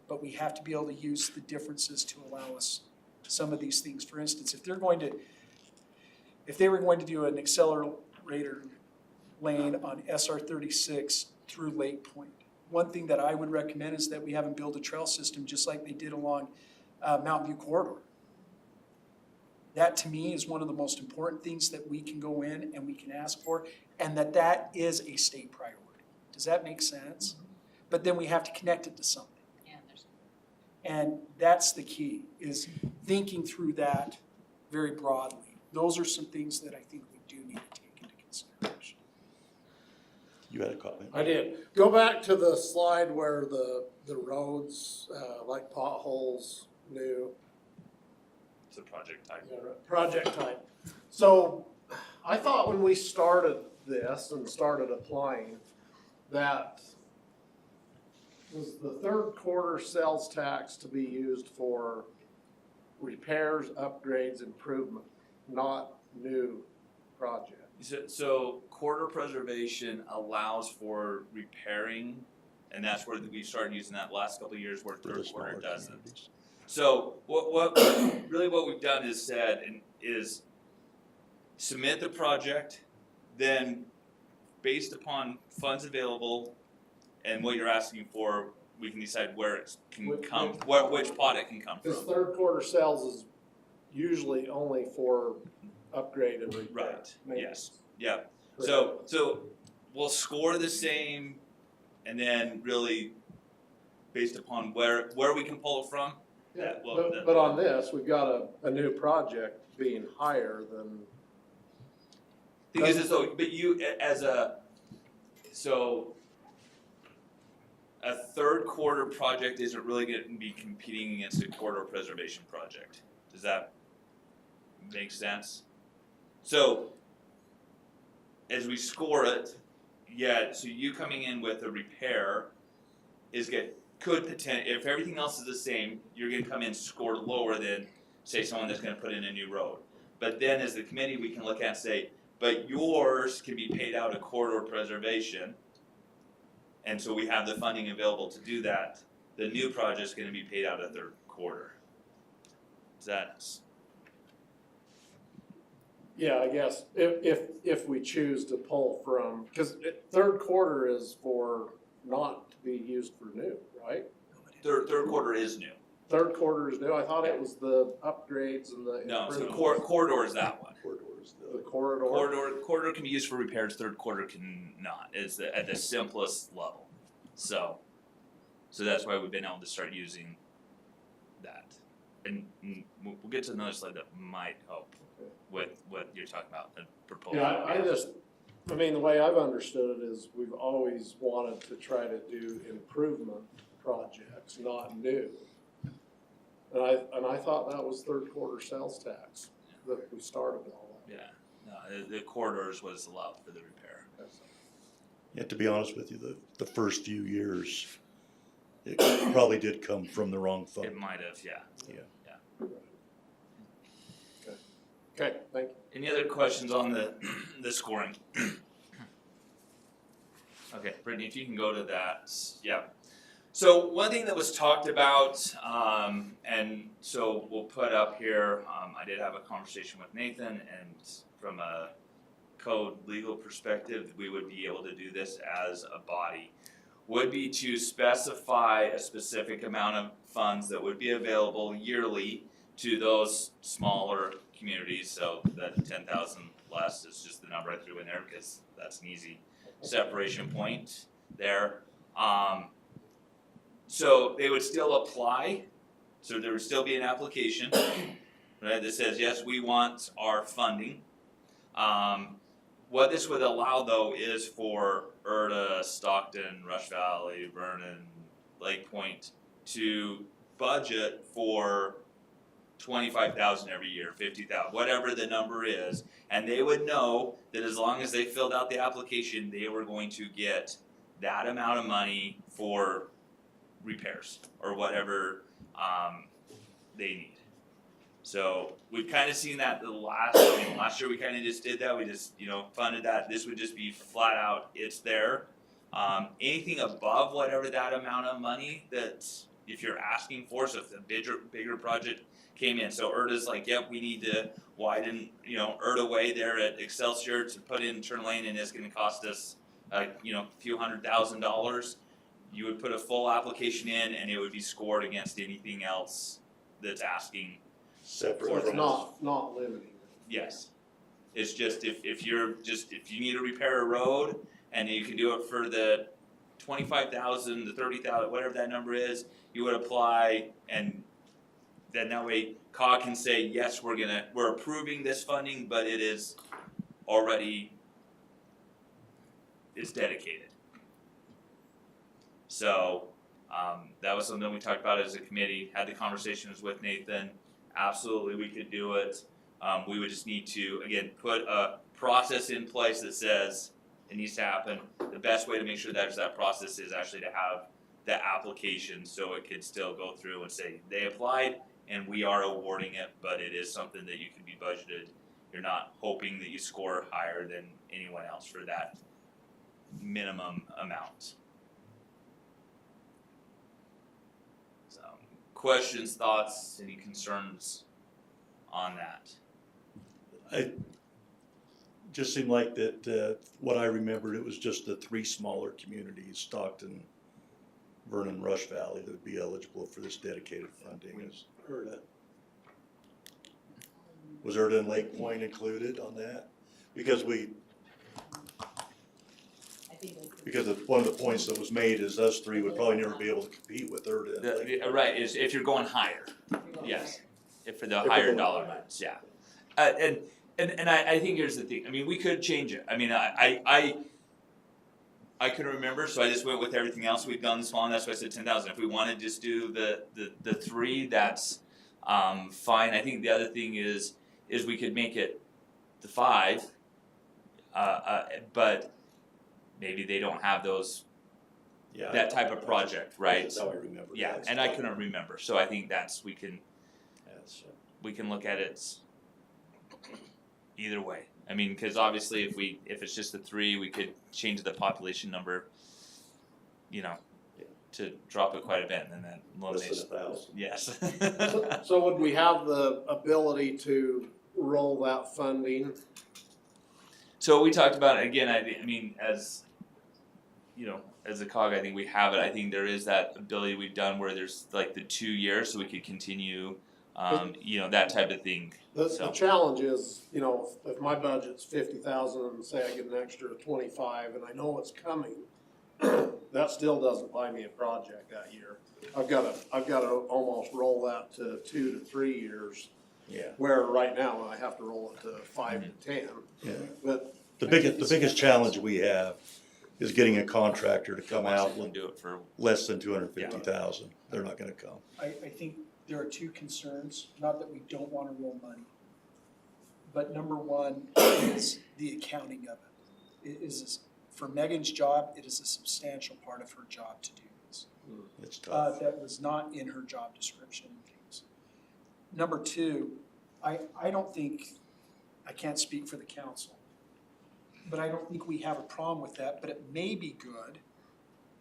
but we have to be able to use the differences to allow us some of these things. For instance, if they were going to do an accelerator lane on SR 36 through Lake Point, one thing that I would recommend is that we have them build a trail system just like they did along Mountain View Corridor. That to me is one of the most important things that we can go in and we can ask for, and that is a state priority. Does that make sense? But then we have to connect it to something. And that's the key, is thinking through that very broadly. Those are some things that I think we do need to take into consideration. You had a comment? I did. Go back to the slide where the roads, like potholes, new. It's a project type. Project type. So I thought when we started this and started applying, that was the third quarter sales tax to be used for repairs, upgrades, improvement, not new projects. So corridor preservation allows for repairing, and that's where we started using that last couple of years where For the third smaller quarter doesn't. communities. So what we've done is said is submit the project, then based upon funds available and what you're asking for, we can decide where it can come, which pot it can come This from. third quarter sales is usually only for upgrade and repair. Right, maintenance. yes, yeah. So we'll score the same and then really based upon where we can pull it from. Yeah, well, but on this, we've got a new project being higher than. Thing is though, but you a third quarter project isn't really gonna be competing against a corridor preservation project. Does that make sense? So as we score it, yeah, so you coming in with a repair is good. If everything else is the same, you're gonna come in score lower than, say, someone that's gonna put in a new road. But then as the committee, we can look at and say, but yours can be paid out of corridor preservation. And so we have the funding available to do that. The new project's gonna be paid out of third quarter. Is that, Yeah, I guess, if we choose to pull from, because third quarter is for not to be used for new, right? third quarter is new. Third quarter is new, I thought it was the upgrades and the. No, so improvements. corridor is that one. Corridors, The corridor. Corridor can be used for repairs, third quarter can not, is at the simplest level. So that's why we've been able to start using that. And we'll get to another slide that might help with what you're talking about, the proposal. Yeah, I mean, the way I've understood it is we've always wanted to try to do improvement projects, not new. And I thought that was third quarter sales tax that we started all that. Yeah, no, the corridors was allowed for the repair. Yeah, to be honest with you, the first few years, it probably did come from the wrong fund. It might have, yeah. Yeah. Okay, thank you. Any other questions on the scoring? Okay, Brittany, if you can go to that, yeah. So one thing that was talked about, and so we'll put up here, I did have a conversation with Nathan, and from a code legal perspective, we would be able to do this as a body, would be to specify a specific amount of funds that would be available yearly to those smaller communities, so that 10,000 less is just the number I threw in there because that's an easy separation point there. So they would still apply, so there would still be an application, right, that says, yes, we want our funding. What this would allow though is for Erta, Stockton, Rush Valley, Vernon, Lake Point to budget for 25,000 every year, 50,000, whatever the number is, and they would know that as long as they filled out the application, they were going to get that amount of money for repairs or whatever they need. So we've kind of seen that last year we kind of just did that. We just funded that. This would just be flat out, it's there. Anything above whatever that amount of money that if you're asking for, so if the bigger project came in, so Erta's like, yep, we need to widen, Erta Way there at Excelsior to put in turn lane, and it's going to cost us, a few $100,000. You would put a full application in, and it would be scored against anything else that's asking. Separate So it's from not limiting. Yes, it's just if you need to repair a road and you can do it for the 25,000, the 30,000, whatever that number is, you would apply, and then that way COG can say, yes, we're approving this funding, but it is already, it's dedicated. So that was something we talked about as a committee, had the conversations with Nathan. Absolutely, we could do it. We would just need to, again, put a process in place that says it needs to happen. The best way to make sure there's that process is actually to have the application so it could still go through and say they applied and we are awarding it, but it is something that you can be budgeted. You're not hoping that you score higher than anyone else for that minimum amount. So, questions, thoughts, any concerns on that? It just seemed like that, what I remembered, it was just the three smaller communities, Stockton, Vernon, Rush Valley, that would be eligible for this dedicated funding. Is Erta. Was Erta and Lake Point included on that? Because one of the points that was made is us three would probably never be able to compete with Erta and Lake Point. Right, is if you're going higher, yes, if for the If we're higher going dollar higher. amounts, yeah. And I think here's the thing, I mean, we could change it, I mean, I couldn't remember, so I just went with everything else we've done this long, that's why I said 10,000. If we wanna just do the three, that's fine. I think the other thing is we could make it the 5, but maybe they don't have those, Yeah, that type of project, right? That's how I remember. Yeah, and I couldn't remember, so I think we can That's, look at it either way. I mean, cause obviously if it's just the 3, we could change the population number, to drop it quite a bit, and then that eliminates. less than 1,000. Yes. So would we have the ability to roll that funding? So we talked about it again, I mean, as a COG, I think we have it. I think there is that ability we've done where there's like the 2 years, so we could continue, that type of thing. The challenge is, if my budget's 50,000 and say I get an extra 25 and I know it's coming, that still doesn't buy me a project that year. I've gotta almost roll that to 2 to 3 years. Yeah. Where right now I have to roll it to 5 to 10. Yeah. But The biggest challenge we have is getting a contractor to come out We'll with do it for, less than 250,000. They're not gonna come. I think there are two concerns, not that we don't wanna roll money. But number one is the accounting of it. It is, for Megan's job, it is a substantial part of her job to do this. It's tough. That was not in her job description and things. Number two, I don't think, I can't speak for the council. But I don't think we have a problem with that, but it may be good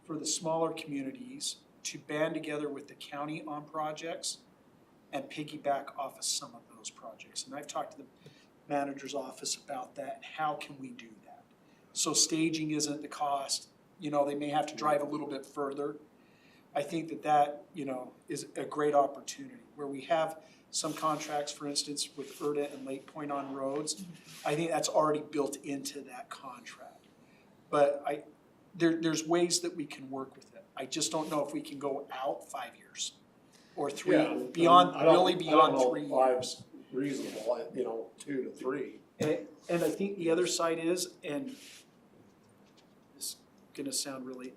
for the smaller communities to band together with the county on projects and piggyback off of some of those projects. And I've talked to the manager's office about that, and how can we do that? So staging isn't the cost, you know, they may have to drive a little bit further. I think that that, you know, is a great opportunity, where we have some contracts, for instance, with Erda and Lake Point on roads. I think that's already built into that contract. But there's ways that we can work with it. I just don't know if we can go out 5 years or three, Yeah, beyond, I don't- really beyond I don't know 3 if years. five's reasonable, you know, 2 to 3. And I think the other side is, and this is gonna sound really,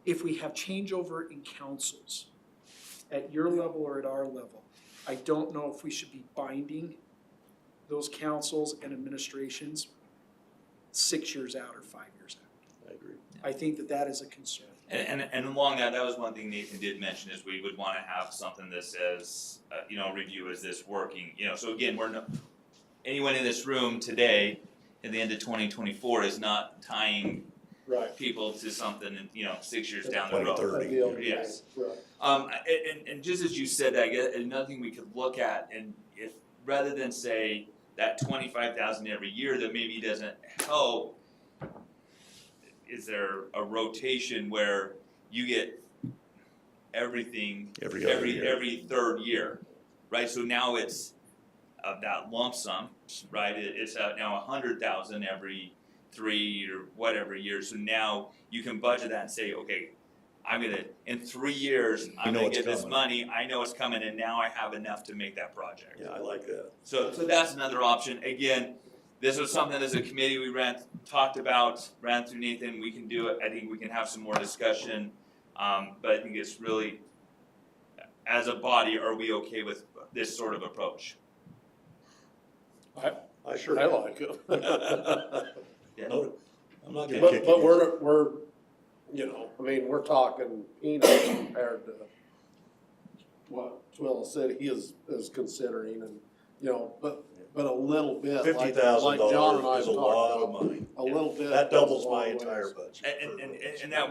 if we have changeover in councils at your level or at our level, I don't know if we should be binding those councils and administrations 6 years out or 5 years out. I agree. I think that that is a concern. And along that was one thing Nathan did mention, is we would wanna have something that says, you know, review, is this working, you know, so again, anyone in this room today, at the end of 2024, is not tying Right. people to something, you know, 6 years down the 2030. road. Yes. Right. And just as you said, I guess another thing we could look at, and if, rather than say that 25,000 every year that maybe doesn't help, is there a rotation where you get everything Every other year. every third year, right? So now it's that lump sum, right? It's now 100,000 every 3 or whatever years. So now you can budget that and say, okay, I'm gonna, in 3 years, I'm know gonna it's get this coming. money, I know it's coming, and now I have enough to make that project. Yeah, I like that. So that's another option. Again, this was something as a committee we talked about, ran through Nathan, we can do it, I think we can have some more discussion. But I think it's really, as a body, are we okay with this sort of approach? I sure. I like it. Yeah. No, I'm not gonna kick But you. we're, you know, I mean, we're talking peanuts compared to what Twila said he is considering, and, you know, but a little bit, like John and I $50,000 is a talked lot about, of money. a little bit. That doubles goes a my long entire ways. budget. And that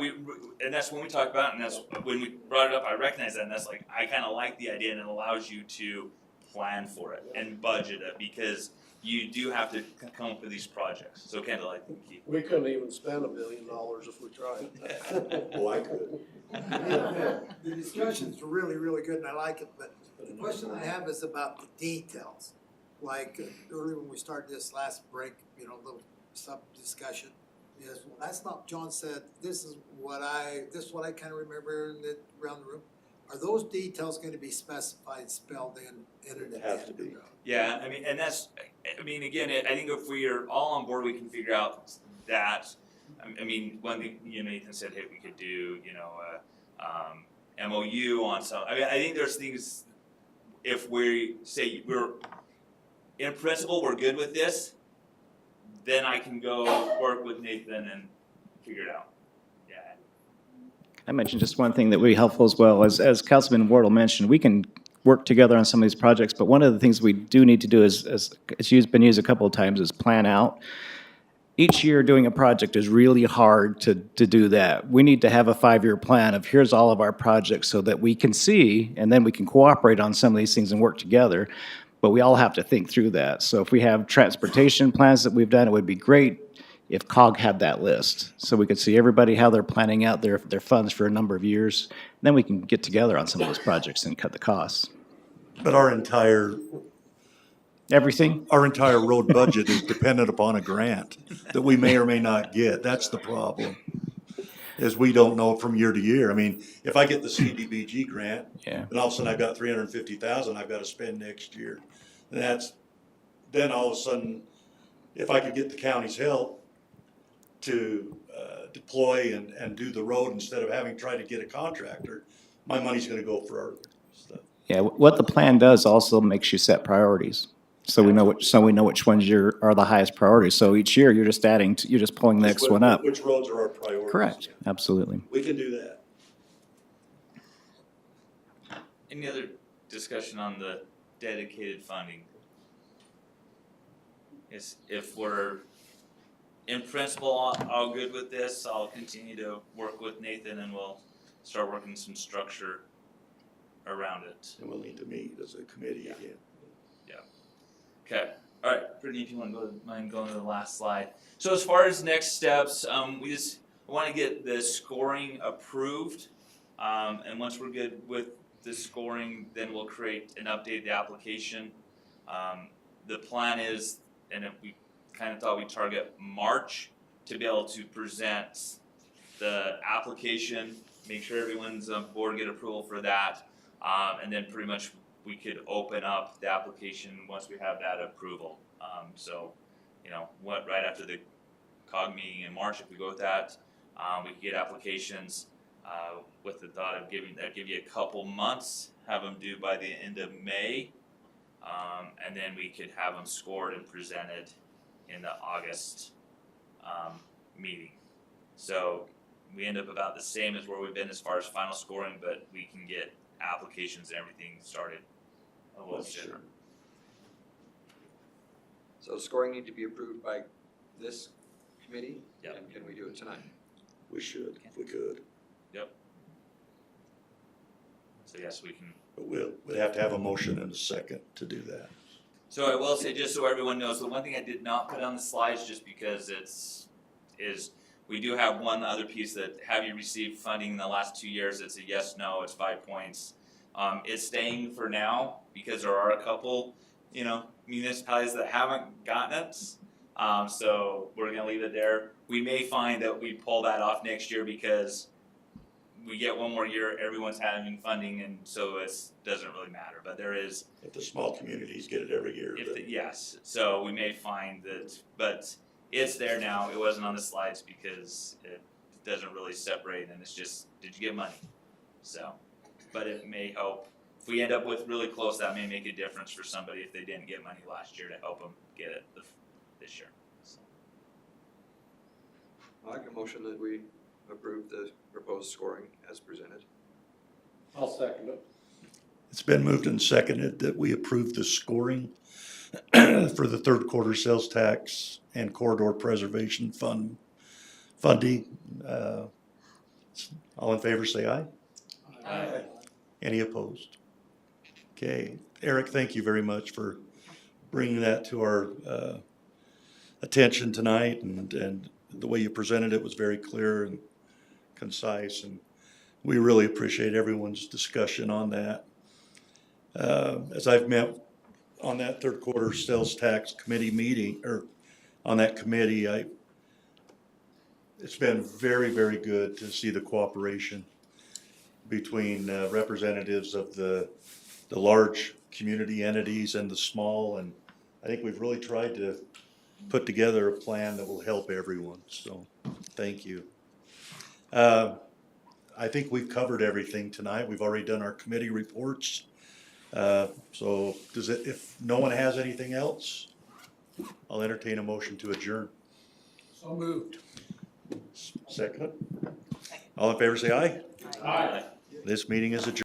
and that's when we talked about it, and that's when we brought it up, I recognize that, and that's like, I kinda like the idea, and it allows you to plan for it and budget it, because you do have to come up with these projects, so kinda like the key. We couldn't even spend $1 million if we tried. Oh, I could. The discussion's really, really good and I like it, but the question I have is about the details. Like earlier when we started this last break, you know, little sub-discussion, yes, well, that's not, John said, this is what I kind of remember in the, around the room. Are those details gonna be specified, spelled in, entered in? It has to be. Yeah, I mean, and that's, I mean, again, I think if we are all on board, we can figure out that. I mean, one thing, you know, Nathan said, hey, we could do, you know, MOU on some, I mean, I think there's things, if we say in principle, we're good with this, then I can go work with Nathan and figure it out. Yeah. I mentioned just one thing that would be helpful as well, as Councilman Wardle mentioned, we can work together on some of these projects, but one of the things we do need to do is, as it's been used a couple of times, is plan out. Each year doing a project is really hard to do that. We need to have a 5-year plan of here's all of our projects so that we can see, and then we can cooperate on some of these things and work together. But we all have to think through that. So if we have transportation plans that we've done, it would be great if COG had that list, so we could see everybody how they're planning out their funds for a number of years. Then we can get together on some of those projects and cut the costs. But our entire road budget is dependent upon a grant that we may or may not get. That's the problem. Is we don't know from year to year. I mean, if I get the CDBG grant, Yeah. and all of a sudden I've got $350,000 I've got to spend next year. And then all of a sudden, if I could get the county's help to deploy and do the road instead of having tried to get a contractor, my money's gonna go for other stuff. Yeah, what the plan does also makes you set priorities. So we know which ones are the highest priority. So each year, you're just you're just pulling the next one up. Which roads are our priorities? Correct, absolutely. We can do that. Any other discussion on the dedicated funding. If we're in principle all good with this, I'll continue to work with Nathan and we'll start working some structure around it. And we'll need to meet as a committee again. Okay, alright, Brittany, if you wanna mind going to the last slide. So as far as next steps, we just wanna get the scoring approved. And once we're good with the scoring, then we'll create and update the application. The plan is, and if we kinda thought we'd target March to be able to present the application, make sure everyone's on board, get approval for that. And then pretty much we could open up the application once we have that approval. So, right after the COG meeting in March, if we go with that, we could get applications, with the thought of that'd give you a couple months, have them due by the end of May. And then we could have them scored and presented in the August, meeting. So we end up about the same as where we've been as far as final scoring, but we can get applications and everything started a little sooner. So scoring need to be approved by this committee? Yep. And can we do it tonight? We should, if we could. So yes, we can. But we'd have to have a motion and a second to do that. So I will say, just so everyone knows, the one thing I did not put on the slides, just because we do have one other piece that have you received funding in the last 2 years, it's a yes, no, it's 5 points. It's staying for now, because there are a couple, municipalities that haven't gotten it. So we're gonna leave it there. We may find that we pull that off next year because we get one more year, everyone's having funding, and so it doesn't really matter, but there is. If the small communities get it every year, then Yes, so we may find that, but it's there now, it wasn't on the slides because it doesn't really separate and it's just, did you get money? So, but it may help, if we end up with really close, that may make a difference for somebody if they didn't get money last year to help them get it this year. So. I like a motion that we approve the proposed scoring as presented. I'll second it. it's been moved and seconded that we approve the scoring for the third quarter sales tax and corridor preservation funding. All in favor, say aye. Aye. Any opposed? Okay, Eric, thank you very much for bringing that to our attention tonight, and the way you presented it was very clear and concise, and we really appreciate everyone's discussion on that. As I've met on that third quarter sales tax committee meeting, or on that committee, it's been very, very good to see the cooperation between representatives of the large community entities and the small, and I think we've really tried to put together a plan that will help everyone, so thank you. I think we've covered everything tonight. We've already done our committee reports. So if no one has anything else, I'll entertain a motion to adjourn. So moved. Second. All in favor, say aye. Aye. This meeting is adjourned.